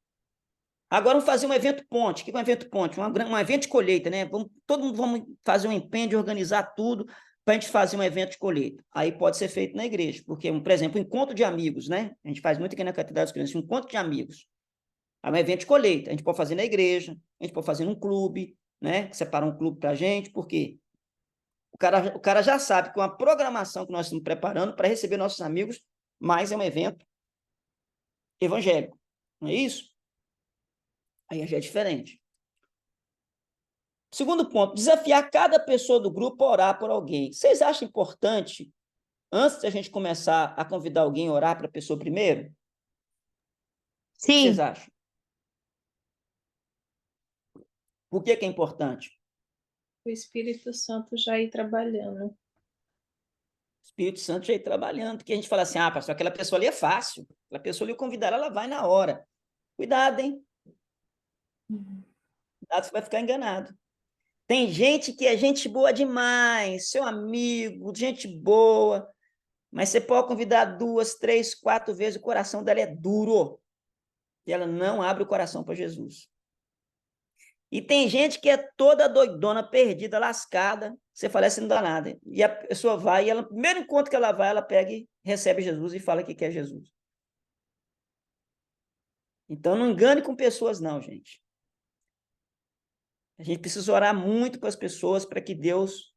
Agora vamos fazer um evento ponte. O que é um evento ponte? Um evento de colheita, né? Todo mundo vamos fazer um empenho de organizar tudo para a gente fazer um evento de colheita. Aí pode ser feito na igreja, porque, por exemplo, um encontro de amigos, né? A gente faz muito aqui na Catedral das Crianças, um encontro de amigos. Aí um evento de colheita. A gente pode fazer na igreja, a gente pode fazer num clube, né? Separar um clube para a gente, porque o cara já sabe que uma programação que nós estamos preparando para receber nossos amigos, mas é um evento evangélico. Não é isso? Aí já é diferente. Segundo ponto, desafiar cada pessoa do grupo a orar por alguém. Vocês acham importante, antes de a gente começar a convidar alguém a orar para a pessoa primeiro? O que vocês Sim. acham? Por que é importante? O Espírito Santo já ir trabalhando. O Espírito Santo já ir trabalhando, porque a gente fala assim, pastor, aquela pessoa ali é fácil. Aquela pessoa ali, convidar ela vai na hora. Cuidado, hein? Cuidado, você vai ficar enganado. Tem gente que é gente boa demais, seu amigo, gente boa, mas você pode convidar 2, 3, 4 vezes, o coração dela é duro. E ela não abre o coração para Jesus. E tem gente que é toda doidona, perdida, lascada, você fala assim, não dá nada. E a pessoa vai, e ela, no primeiro encontro que ela vai, ela pega e recebe Jesus e fala que quer Jesus. Então, não engane com pessoas, não, gente. A gente precisa orar muito para as pessoas, para que Deus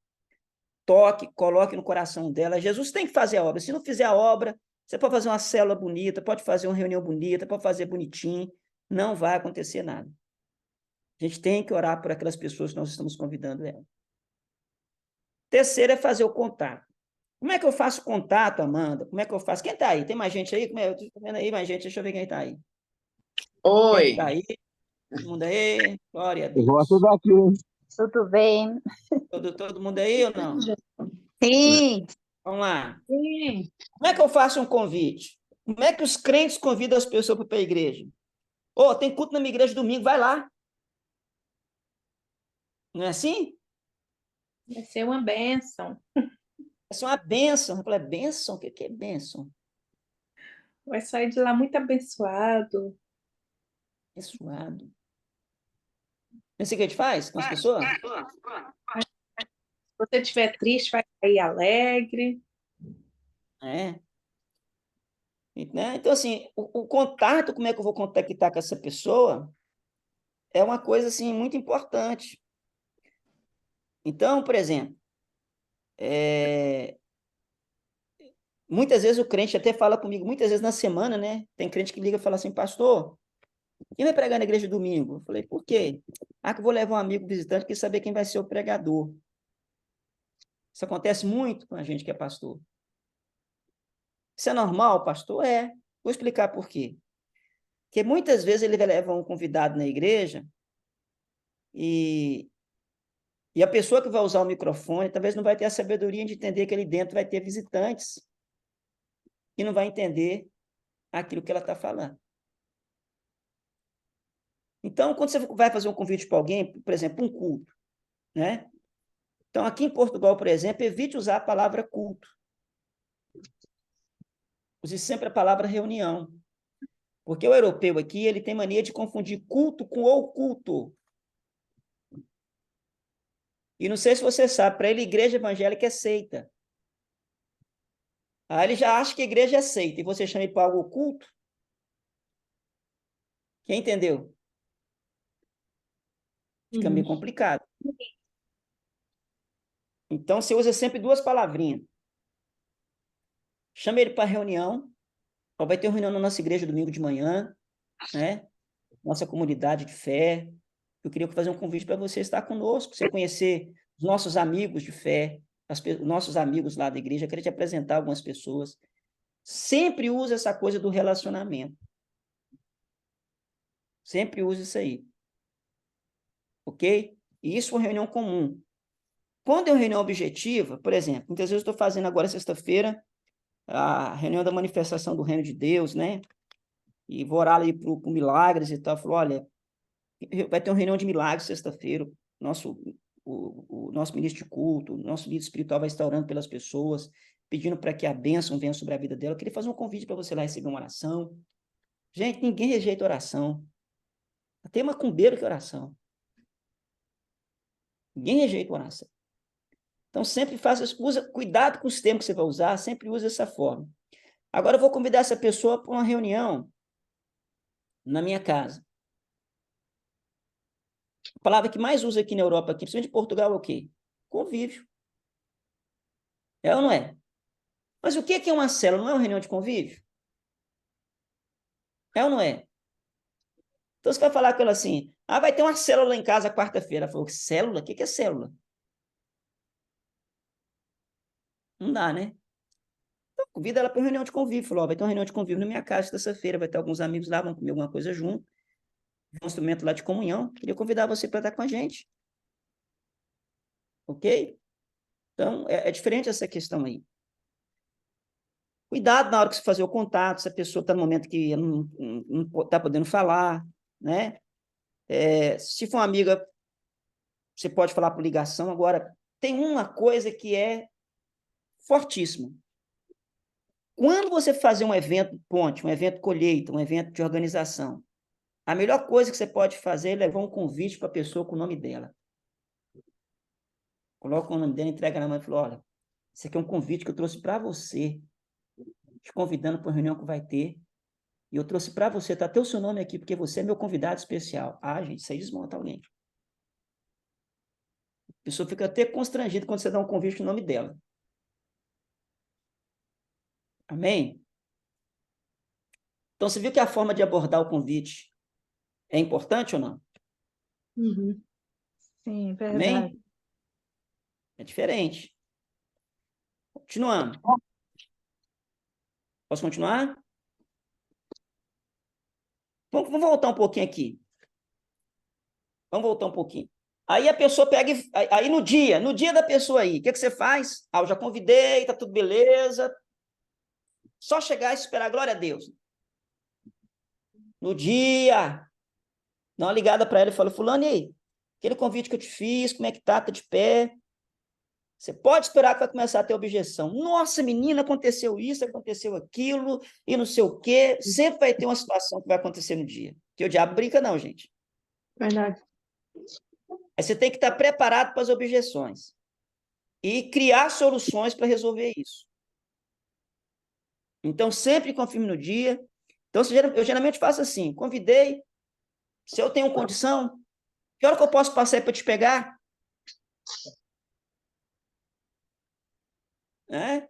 toque, coloque no coração dela. Jesus tem que fazer a obra. Se não fizer a obra, você pode fazer uma célula bonita, pode fazer uma reunião bonita, pode fazer bonitinho, não vai acontecer nada. A gente tem que orar por aquelas pessoas que nós estamos convidando ela. Terceiro é fazer o contato. Como é que eu faço contato, Amanda? Como é que eu faço? Quem está aí? Tem mais gente aí? Eu estou vendo aí mais gente. Deixa eu ver quem está aí. Oi. Quem está aí? Todo mundo aí? Glória a Deus. Eu gosto daqui. Tudo bem? Todo mundo aí ou não? Sim. Vamos lá. Sim. Como é que eu faço um convite? Como é que os crentes convidam as pessoas para ir para a igreja? Tem culto na minha igreja domingo, vai lá. Não é assim? Vai ser uma bênção. Essa é uma bênção. Eu falei, bênção? O que é bênção? Vai sair de lá muito abençoado. Abençoado. Não sei o que a gente faz com as pessoas? Se você estiver triste, vai sair alegre. É. Né? Então, assim, o contato, como é que eu vou contactar com essa pessoa, é uma coisa, assim, muito importante. Então, por exemplo, muitas vezes o crente até fala comigo, muitas vezes na semana, né? Tem crente que liga e fala assim, pastor, quem vai pregar na igreja domingo? Eu falei, por quê? Que eu vou levar um amigo visitante que saber quem vai ser o pregador. Isso acontece muito com a gente que é pastor. Isso é normal, pastor? É. Vou explicar por quê. Porque muitas vezes ele leva um convidado na igreja e a pessoa que vai usar o microfone talvez não vai ter a sabedoria de entender que ali dentro vai ter visitantes e não vai entender aquilo que ela está falando. Então, quando você vai fazer um convite para alguém, por exemplo, um culto, né? Então, aqui em Portugal, por exemplo, evite usar a palavra culto. Use sempre a palavra reunião. Porque o europeu aqui, ele tem mania de confundir culto com oculto. E não sei se você sabe, para ele, igreja evangélica é seita. Aí ele já acha que a igreja é seita, e você chama ele para algo oculto? Quem entendeu? Fica meio complicado. Então, você usa sempre duas palavrinhas. Chama ele para reunião. Vai ter uma reunião na nossa igreja domingo de manhã, né? Nossa comunidade de fé. Eu queria fazer um convite para você estar conosco, você conhecer os nossos amigos de fé, nossos amigos lá da igreja. Eu queria te apresentar algumas pessoas. Sempre usa essa coisa do relacionamento. Sempre usa isso aí. Ok? E isso é uma reunião comum. Quando é uma reunião objetiva, por exemplo, muitas vezes eu estou fazendo agora, sexta-feira, a reunião da manifestação do reino de Deus, né? E vou orar ali por milagres e tal. Falou, olha, vai ter uma reunião de milagres sexta-feira. O nosso ministro de culto, o nosso líder espiritual vai estar orando pelas pessoas, pedindo para que a bênção venha sobre a vida dela. Eu queria fazer um convite para você lá receber uma oração. Gente, ninguém rejeita oração. Até macumbeiro que oração. Ninguém rejeita oração. Então, sempre cuidado com os termos que você vai usar, sempre use dessa forma. Agora, eu vou convidar essa pessoa para uma reunião na minha casa. A palavra que mais usa aqui na Europa, aqui, principalmente em Portugal, é o quê? Convívio. É ou não é? Mas o que é uma célula? Não é uma reunião de convívio? É ou não é? Então, você vai falar com ela assim, vai ter uma célula lá em casa quarta-feira. Ela falou, célula? O que é célula? Não dá, né? Então, convida ela para uma reunião de convívio. Falou, vai ter uma reunião de convívio na minha casa terça-feira, vai ter alguns amigos lá, vão comer alguma coisa junto. Um instrumento lá de comunhão. Queria convidar você para estar com a gente. Ok? Então, é diferente essa questão aí. Cuidado na hora que você fazer o contato, se a pessoa está no momento que não está podendo falar, né? Se for uma amiga, você pode falar por ligação. Agora, tem uma coisa que é fortíssima. Quando você fazer um evento ponte, um evento colheita, um evento de organização, a melhor coisa que você pode fazer é levar um convite para a pessoa com o nome dela. Coloca o nome dela, entrega na mão e fala, olha, esse aqui é um convite que eu trouxe para você, te convidando para uma reunião que vai ter, e eu trouxe para você, tá até o seu nome aqui, porque você é meu convidado especial. Gente, isso aí desmonta alguém. A pessoa fica até constrangida quando você dá um convite no nome dela. Amém? Então, você viu que a forma de abordar o convite é importante ou não? Uhum. Sim, é verdade. Amém? É diferente. Continuando. Posso continuar? Vamos voltar um pouquinho aqui. Vamos voltar um pouquinho. Aí a pessoa pega, aí no dia da pessoa aí, o que você faz? Eu já convidei, tá tudo beleza. Só chegar e esperar, glória a Deus. No dia, dá uma ligada para ela e fala, fulano, e aí? Aquele convite que eu te fiz, como é que tá? Tá de pé? Você pode esperar que vai começar a ter objeção. Nossa, menina, aconteceu isso, aconteceu aquilo, e não sei o quê. Sempre vai ter uma situação que vai acontecer no dia. Que o diabo brinca não, gente. Verdade. Aí você tem que estar preparado para as objeções. E criar soluções para resolver isso. Então, sempre confirme no dia. Então, eu geralmente faço assim, convidei, se eu tenho condição, que hora que eu posso passar para te pegar? Né?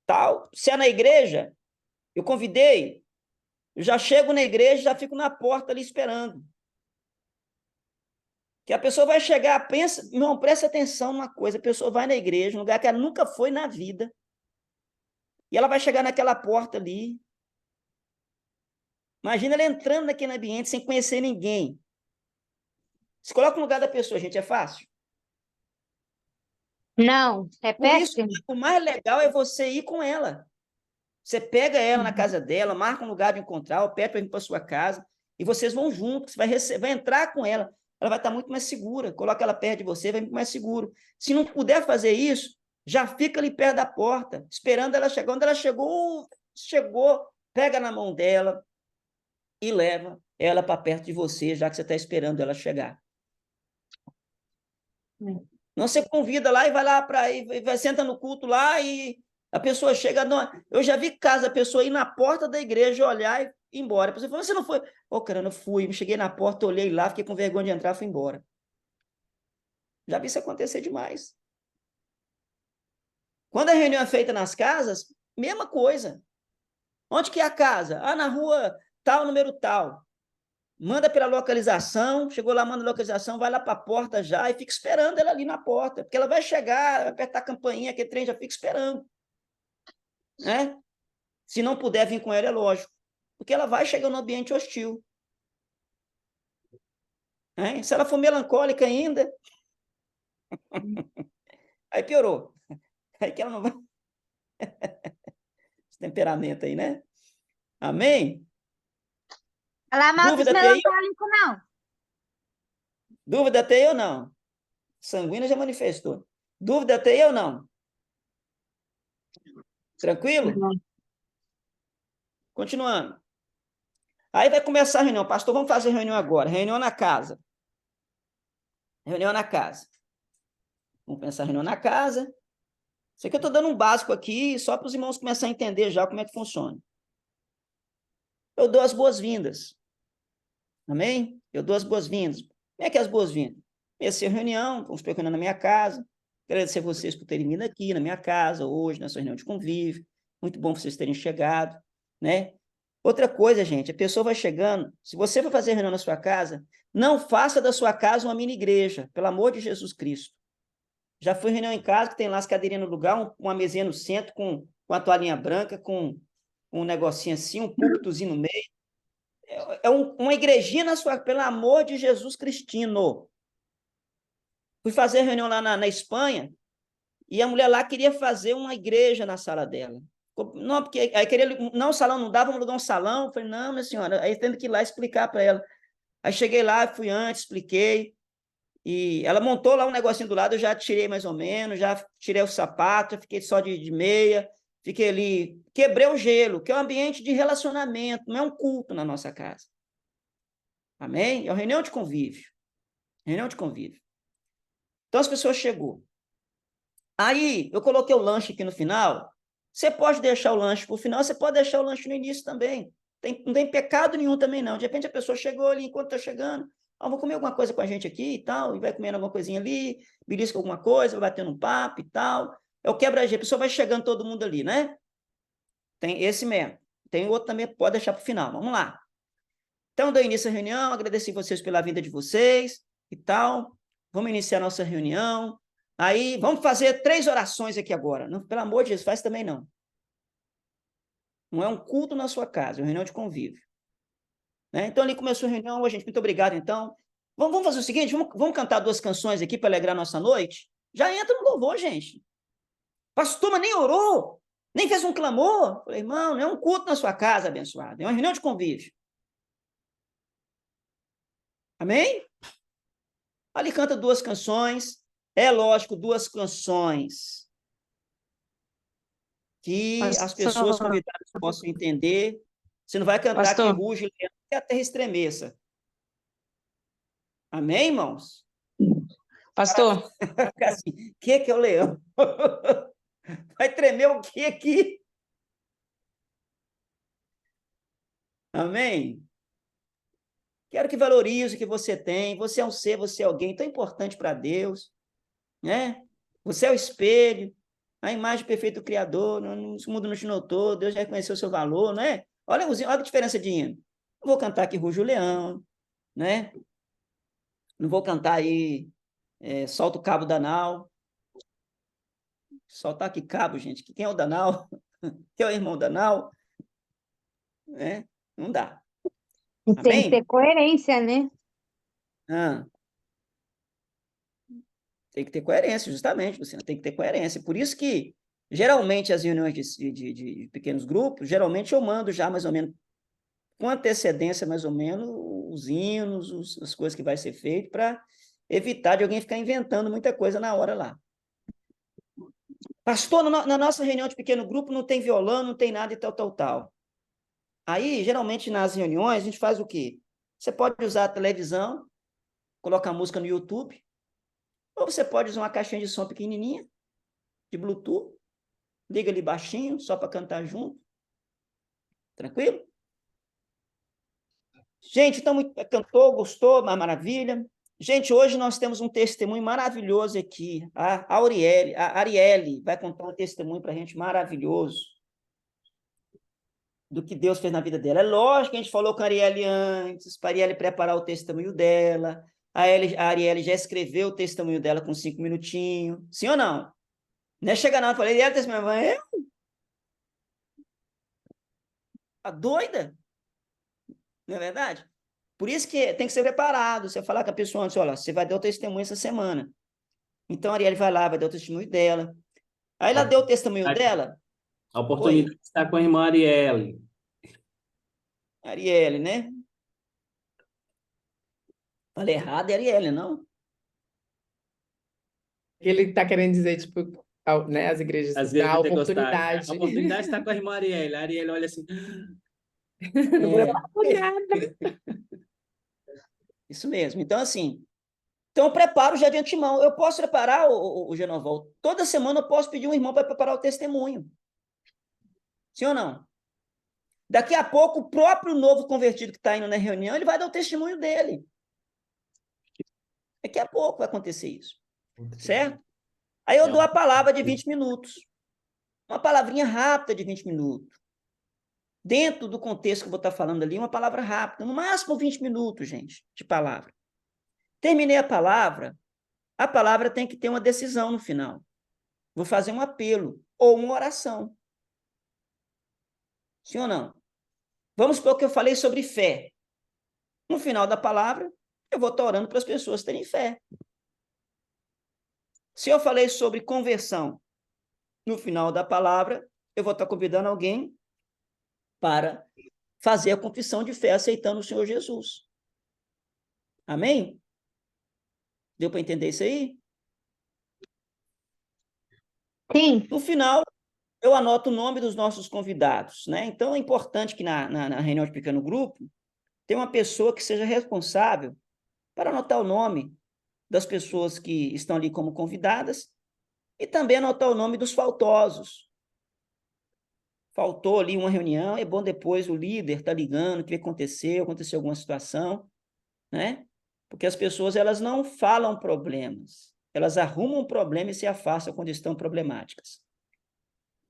Tal. Se é na igreja, eu convidei, eu já chego na igreja, já fico na porta ali esperando. Que a pessoa vai chegar, pensa, não, presta atenção numa coisa, a pessoa vai na igreja, um lugar que ela nunca foi na vida, e ela vai chegar naquela porta ali. Imagina ela entrando naquele ambiente sem conhecer ninguém. Se coloca no lugar da pessoa, gente, é fácil? Não, é Por isso, péssimo. o mais legal é você ir com ela. Você pega ela na casa dela, marca um lugar de encontrar, ou pede para ir para sua casa, e vocês vão juntos, vai entrar com ela. Ela vai estar muito mais segura. Coloca ela perto de você, vai muito mais seguro. Se não puder fazer isso, já fica ali perto da porta, esperando ela chegar. Quando ela chegou, pega na mão dela e leva ela para perto de você, já que você está esperando ela chegar. Não, você convida lá e vai lá senta no culto lá e a pessoa chega. Eu já vi casa, a pessoa ir na porta da igreja, olhar e ir embora. A pessoa falou, você não foi? Caramba, eu fui, cheguei na porta, olhei lá, fiquei com vergonha de entrar, fui embora. Já vi isso acontecer demais. Quando a reunião é feita nas casas, mesma coisa. Onde que é a casa? Ah, na rua tal, número tal. Manda pela localização, chegou lá, manda a localização, vai lá para a porta já e fica esperando ela ali na porta, porque ela vai chegar, vai apertar a campainha, aquele trem já fica esperando. Né? Se não puder vir com ela, é lógico, porque ela vai chegar no ambiente hostil. Né? Se ela for melancólica ainda, aí piorou. Aí que ela não vai... Esse temperamento aí, né? Amém? Fala mal dos Dúvida tem aí? melancólicos, não. Dúvida tem ou não? Sanguínea já manifestou. Dúvida tem ou não? Tranquilo? Continuando. Aí vai começar a reunião. Pastor, vamos fazer reunião agora. Reunião na casa. Reunião na casa. Vamos começar a reunião na casa. Isso aqui eu estou dando um básico aqui, só para os irmãos começarem a entender já como é que funciona. Eu dou as boas-vindas. Amém? Eu dou as boas-vindas. Como é que é as boas-vindas? Essa é a reunião, vamos para a reunião na minha casa. Agradecer a vocês por terem vindo aqui na minha casa hoje, nessa reunião de convívio. Muito bom vocês terem chegado, né? Outra coisa, gente, a pessoa vai chegando, se você for fazer reunião na sua casa, não faça da sua casa uma mini igreja, pelo amor de Jesus Cristo. Já fui reunião em casa, que tem lá as cadeirinhas no lugar, uma mesinha no centro, com a toalhinha branca, com um negocinho assim, um púlpitozinho no meio. Uma igrejinha na sua, pelo amor de Jesus Cristino. Fui fazer reunião lá na Espanha, e a mulher lá queria fazer uma igreja na sala dela. Não, porque aí queria, não, o salão não dava, vamos alugar um salão. Eu falei, não, minha senhora, aí tendo que ir lá explicar para ela. Aí cheguei lá, fui antes, expliquei, e ela montou lá um negocinho do lado, eu já tirei mais ou menos, já tirei o sapato, fiquei só de meia, fiquei ali, quebrei o gelo, que é um ambiente de relacionamento, não é um culto na nossa casa. Amém? É uma reunião de convívio. Reunião de convívio. Então as pessoas chegou. Aí eu coloquei o lanche aqui no final. Você pode deixar o lanche para o final, você pode deixar o lanche no início também. Não tem pecado nenhum também, não. De repente a pessoa chegou ali enquanto está chegando. Vou comer alguma coisa com a gente aqui e tal, e vai comendo alguma coisinha ali, belisca alguma coisa, vai batendo um papo e tal. É o quebra-gelo, a pessoa vai chegando todo mundo ali, né? Tem esse mesmo. Tem outro também, pode deixar para o final. Vamos lá. Então, dou início à reunião, agradeci vocês pela vinda de vocês e tal. Vamos iniciar a nossa reunião. Aí, vamos fazer 3 orações aqui agora. Não, pelo amor de Deus, faz também não. Não é um culto na sua casa, é uma reunião de convívio. Né? Então, ali começou a reunião. Gente, muito obrigado, então. Vamos fazer o seguinte, vamos cantar 2 canções aqui para alegrar nossa noite? Já entra no louvor, gente. Pastor, mas nem orou, nem fez um clamor. Falei, irmão, não é um culto na sua casa, abençoado. É uma reunião de convívio. Amém? Ali canta 2 canções. É lógico, 2 canções que as pessoas convidadas possam entender. Você não vai cantar que ruge o leão e a terra estremeça. Amém, irmãos? Pastor. Assim, que é o leão? Vai tremer o que aqui? Amém? Quero que valorize o que você tem. Você é um ser, você é alguém tão importante para Deus, né? Você é o espelho, a imagem perfeita do Criador. O mundo não te notou, Deus já reconheceu o seu valor, não é? Olha a diferença de hino. Não vou cantar que ruge o leão, né? Não vou cantar aí solta o cabo da nau. Soltar que cabo, gente? Quem é o Danal? Quem é o irmão Danal? Né? Não dá. E tem que ter coerência, né? Tem que ter coerência, justamente, Luciana, tem que ter coerência. Por isso que, geralmente, as reuniões de pequenos grupos, geralmente eu mando já mais ou menos, com antecedência mais ou menos, os hinos, as coisas que vai ser feito, para evitar de alguém ficar inventando muita coisa na hora lá. Pastor, na nossa reunião de pequeno grupo não tem violão, não tem nada e tal. Aí, geralmente, nas reuniões, a gente faz o quê? Você pode usar a televisão, colocar música no YouTube, ou você pode usar uma caixinha de som pequenininha, de Bluetooth, liga ali baixinho, só para cantar junto. Tranquilo? Gente, então, cantou, gostou, maravilha. Gente, hoje nós temos um testemunho maravilhoso aqui. A Arielle vai contar um testemunho para a gente maravilhoso do que Deus fez na vida dela. É lógico que a gente falou com a Arielle antes, para a Arielle preparar o testemunho dela. A Arielle já escreveu o testemunho dela com 5 minutinhos. Sim ou não? Não é chegar não, eu falei, Arielle, testemunho, eu? Tá doida? Não é verdade? Por isso que tem que ser preparado. Você falar com a pessoa antes, olha, você vai dar o testemunho essa semana. Então a Arielle vai lá, vai dar o testemunho dela. Aí ela deu o testemunho dela. A oportunidade está com a irmã Arielle. Arielle, né? Falei errado, é Arielle, não? Ele está querendo dizer, tipo, né, as igrejas dão a oportunidade. A oportunidade está com a irmã Arielle. A Arielle olha assim... Não preparou nada. Isso mesmo. Então, assim, eu preparo já de antemão. Eu posso preparar, o Genoval, toda semana eu posso pedir um irmão para preparar o testemunho. Sim ou não? Daqui a pouco, o próprio novo convertido que está indo na reunião, ele vai dar o testemunho dele. Daqui a pouco vai acontecer isso. Certo? Aí eu dou a palavra de 20 minutos. Uma palavrinha rápida de 20 minutos. Dentro do contexto que eu vou estar falando ali, uma palavra rápida. No máximo 20 minutos, gente, de palavra. Terminei a palavra tem que ter uma decisão no final. Vou fazer um apelo ou uma oração. Sim ou não? Vamos supor que eu falei sobre fé. No final da palavra, eu vou estar orando para as pessoas terem fé. Se eu falei sobre conversão, no final da palavra, eu vou estar convidando alguém para fazer a confissão de fé aceitando o Senhor Jesus. Amém? Deu para entender isso aí? Sim. No final, eu anoto o nome dos nossos convidados, né? Então, é importante que na reunião de pequeno grupo, tenha uma pessoa que seja responsável para anotar o nome das pessoas que estão ali como convidadas e também anotar o nome dos faltosos. Faltou ali uma reunião, é bom depois o líder tá ligando, o que aconteceu alguma situação, né? Porque as pessoas, elas não falam problemas, elas arrumam problema e se afastam quando estão problemáticas.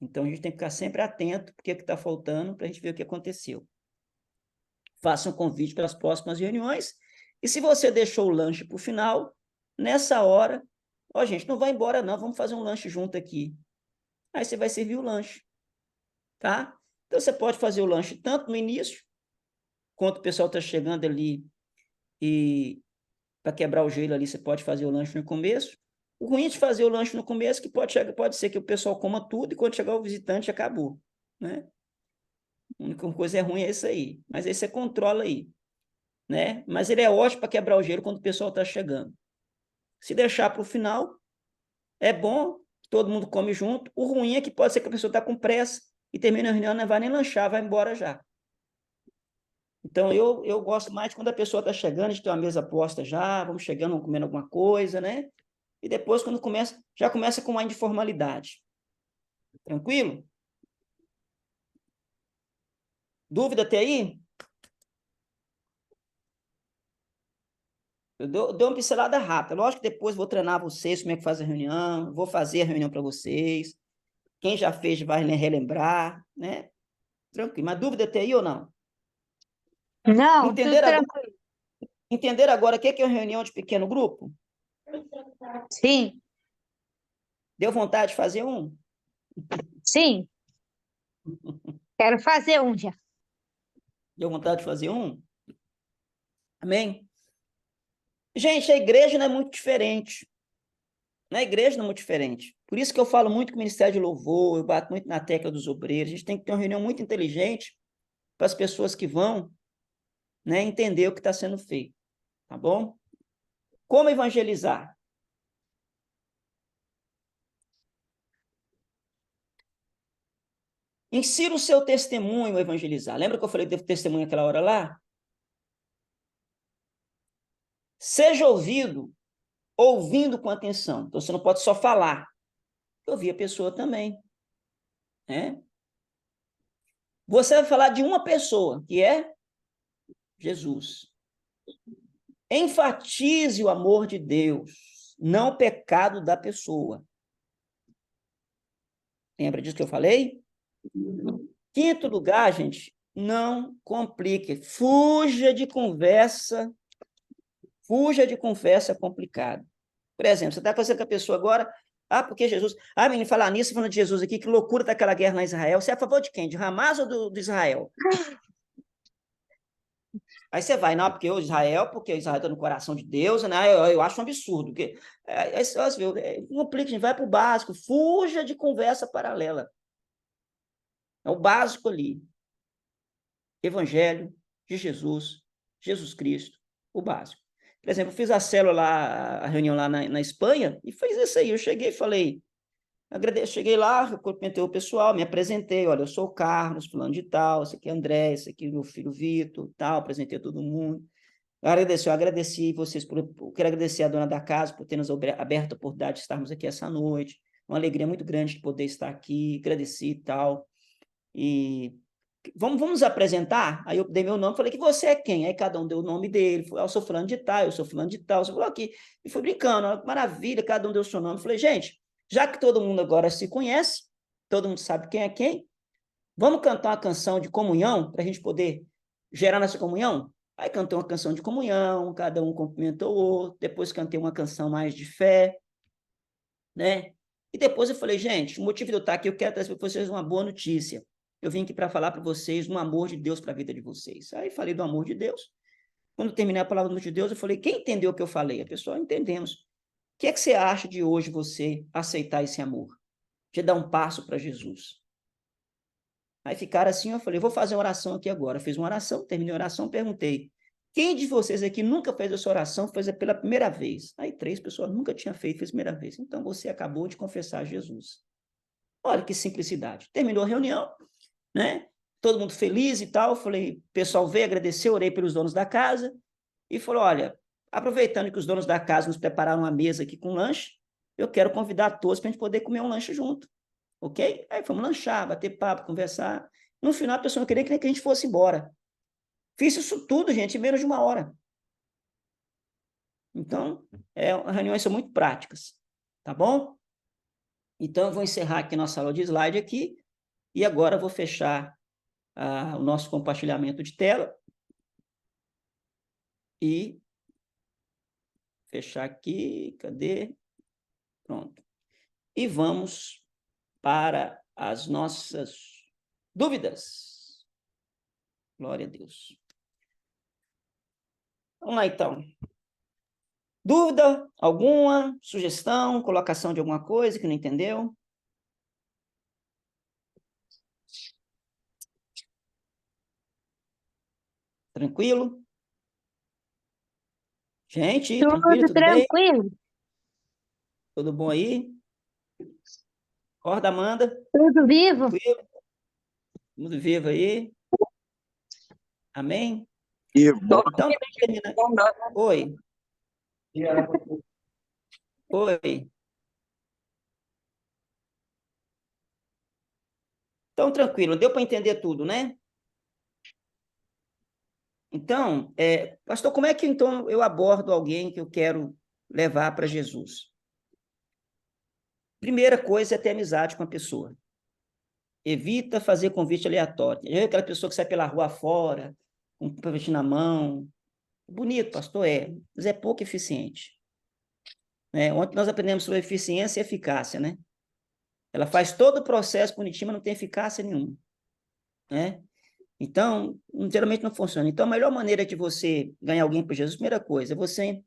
Então, a gente tem que ficar sempre atento porque o que está faltando para a gente ver o que aconteceu. Faça um convite para as próximas reuniões e se você deixou o lanche para o final, nessa hora, ó, gente, não vai embora não, vamos fazer um lanche junto aqui. Aí você vai servir o lanche, tá? Então, você pode fazer o lanche tanto no início, quanto o pessoal está chegando ali e para quebrar o gelo ali, você pode fazer o lanche no começo. O ruim de fazer o lanche no começo é que pode ser que o pessoal coma tudo e quando chegar o visitante acabou, né? A única coisa ruim é isso aí, mas aí você controla aí, né? Mas ele é ótimo para quebrar o gelo quando o pessoal está chegando. Se deixar para o final, é bom, todo mundo come junto. O ruim é que pode ser que a pessoa está com pressa e termina a reunião, não vai nem lanchar, vai embora já. Então, eu gosto mais quando a pessoa está chegando, a gente tem uma mesa posta já, vamos chegando, vamos comendo alguma coisa, né? E depois, quando começa, já começa com mais de formalidade. Tranquilo? Dúvida até aí? Eu dou uma pincelada rápida. Lógico que depois vou treinar vocês como é que faz a reunião, vou fazer a reunião para vocês. Quem já fez vai relembrar, né? Tranquilo. Mas dúvida até aí ou não? Não, Entenderam tudo agora, tranquilo. entenderam agora o que é uma reunião de pequeno grupo? Sim, Deu vontade de fazer um? sim. Quero fazer um já. Deu vontade de fazer um? Amém? Gente, a igreja não é muito diferente. Na igreja não é muito diferente. Por isso que eu falo muito com o Ministério de Louvor, eu bato muito na tecla dos obreiros. A gente tem que ter uma reunião muito inteligente para as pessoas que vão, né, entender o que está sendo feito. Tá bom? Como evangelizar? Insira o seu testemunho a evangelizar. Lembra que eu falei do testemunho aquela hora lá? Seja ouvido, ouvindo com atenção. Então, você não pode só falar. Ouvir a pessoa também. Né? Você vai falar de uma pessoa, que é Jesus. Enfatize o amor de Deus, não o pecado da pessoa. Lembra disso que eu falei? Quinto lugar, gente, não complique. Fuja de conversa complicada. Por exemplo, você está conversando com a pessoa agora, porque Jesus... menino, falar nisso, falando de Jesus aqui, que loucura tá aquela guerra na Israel. Você é a favor de quem? De Hamas ou do Israel? Aí você vai, não, porque o Israel está no coração de Deus, né? Eu acho um absurdo. Porque, complica, vai para o básico, fuja de conversa paralela. É o básico ali. Evangelho de Jesus, Jesus Cristo, o básico. Por exemplo, eu fiz a célula lá, a reunião lá na Espanha, e fez isso aí. Eu cheguei e falei, cheguei lá, eu cumprimentei o pessoal, me apresentei, olha, eu sou o Carlos, fulano de tal, esse aqui é André, esse aqui é meu filho Vitor, tal, apresentei todo mundo. Eu agradeci vocês, eu quero agradecer a dona da casa por ter nos aberto a oportunidade de estarmos aqui essa noite, uma alegria muito grande de poder estar aqui, agradeci e tal, e vamos nos apresentar? Aí eu dei meu nome, falei que você é quem? Aí cada um deu o nome dele, eu sou fulano de tal, eu sou fulano de tal, você falou aqui, e fui brincando, maravilha, cada um deu o seu nome. Eu falei, gente, já que todo mundo agora se conhece, todo mundo sabe quem é quem, vamos cantar uma canção de comunhão, para a gente poder gerar nossa comunhão? Aí cantei uma canção de comunhão, cada um cumprimentou o outro, depois cantei uma canção mais de fé, né? E depois eu falei, gente, o motivo de eu estar aqui, eu quero trazer para vocês uma boa notícia. Eu vim aqui para falar para vocês um amor de Deus para a vida de vocês. Aí falei do amor de Deus. Quando terminei a palavra do amor de Deus, eu falei, quem entendeu o que eu falei? A pessoa, entendemos. O que é que você acha de hoje você aceitar esse amor? De dar um passo para Jesus? Aí ficaram assim, eu falei, vou fazer uma oração aqui agora. Fiz uma oração, terminei a oração, perguntei, quem de vocês aqui nunca fez essa oração, fez pela primeira vez? Aí 3 pessoas nunca tinham feito, fez a primeira vez. Então você acabou de confessar Jesus. Olha que simplicidade. Terminou a reunião, né? Todo mundo feliz e tal. Falei, o pessoal veio agradecer, orei pelos donos da casa e falou, olha, aproveitando que os donos da casa nos prepararam uma mesa aqui com lanche, eu quero convidar todos para a gente poder comer um lanche junto. Ok? Aí fomos lanchar, bater papo, conversar. No final, a pessoa não queria que a gente fosse embora. Fiz isso tudo, gente, em menos de 1 hora. Então, as reuniões são muito práticas, tá bom? Então, eu vou encerrar aqui nossa aula de slide aqui, e agora eu vou fechar o nosso compartilhamento de tela. E fechar aqui, cadê? Pronto. E vamos para as nossas dúvidas. Glória a Deus. Vamos lá, então. Dúvida alguma? Sugestão? Colocação de alguma coisa que não entendeu? Tranquilo? Gente, tranquilo? Tudo bem? Tranquilo. Tudo bom aí? Acorda, Amanda. Tudo vivo. Tranquilo? Tudo vivo aí? Amém? Então, Oi. Oi. Então, tranquilo, deu para entender tudo, né? Então, pastor, como é que então eu abordo alguém que eu quero levar para Jesus? Primeira coisa é ter amizade com a pessoa. Evita fazer convite aleatório. Eu aquela pessoa que sai pela rua fora, com um convite na mão. Bonito, pastor, mas é pouco eficiente. Ontem nós aprendemos sobre eficiência e eficácia, né? Ela faz todo o processo bonitinho, mas não tem eficácia nenhuma, né? Então, geralmente não funciona. Então, a melhor maneira de você ganhar alguém para Jesus, primeira coisa, é você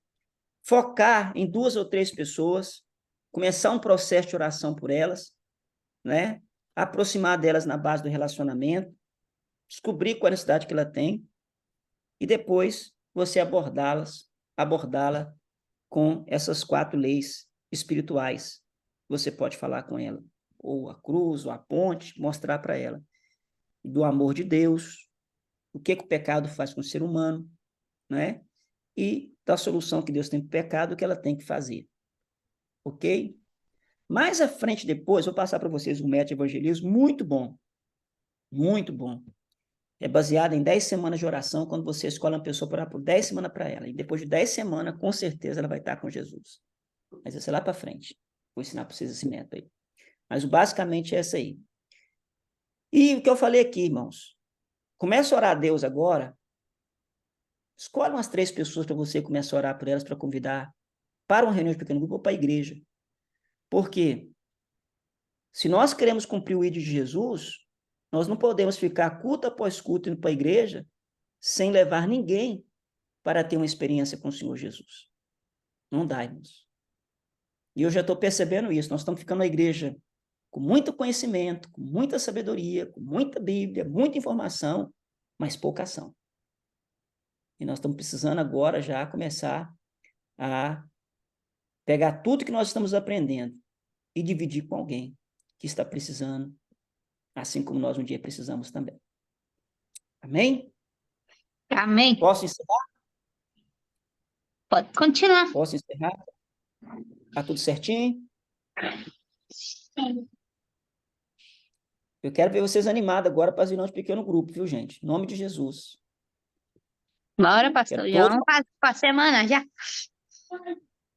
focar em 2 ou 3 pessoas, começar um processo de oração por elas, né? Aproximar delas na base do relacionamento, descobrir qual é a necessidade que ela tem, e depois você abordá-la com essas 4 leis espirituais. Você pode falar com ela, ou a cruz, ou a ponte, mostrar para ela do amor de Deus, o que o pecado faz com o ser humano, né? E da solução que Deus tem para o pecado, o que ela tem que fazer. Ok? Mais à frente, depois, vou passar para vocês um método de evangelismo muito bom. Muito bom. é baseada em 10 semanas de oração, quando você escolhe uma pessoa para orar por 10 semanas para ela. E depois de 10 semanas, com certeza, ela vai estar com Jesus. Mas isso é lá para frente. Vou ensinar para vocês esse método aí. Mas basicamente é essa aí. E o que eu falei aqui, irmãos, começa a orar a Deus agora. Escolhe umas 3 pessoas para você começar a orar por elas, para convidar para uma reunião de pequeno grupo ou para a igreja. Por quê? Se nós queremos cumprir o ID de Jesus, nós não podemos ficar culto após culto indo para a igreja sem levar ninguém para ter uma experiência com o Senhor Jesus. Não dá, irmãos. E eu já estou percebendo isso. Nós estamos ficando na igreja com muito conhecimento, com muita sabedoria, com muita Bíblia, muita informação, mas pouca ação. E nós estamos precisando agora já começar a pegar tudo que nós estamos aprendendo e dividir com alguém que está precisando, assim como nós um dia precisamos também. Amém? Amém. Posso encerrar? Pode continuar. Posso encerrar? Está tudo certinho? Sim. Eu quero ver vocês animados agora para as reuniões de pequeno grupo, viu, gente? Em nome de Jesus. Bora, pastor. Já vamos para a semana, já.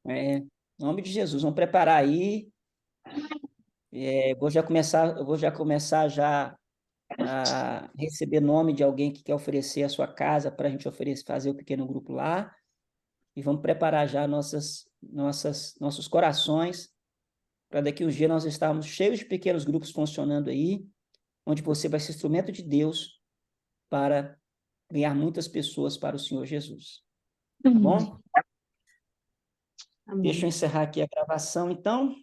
Em nome de Jesus. Vamos preparar aí. Eu vou já começar a receber nome de alguém que quer oferecer a sua casa para a gente fazer o pequeno grupo lá. E vamos preparar já nossos corações para daqui uns dias nós estarmos cheios de pequenos grupos funcionando aí, onde você vai ser instrumento de Deus para ganhar muitas pessoas para o Senhor Jesus. Tá bom? Amém. Deixa eu encerrar aqui a gravação, então.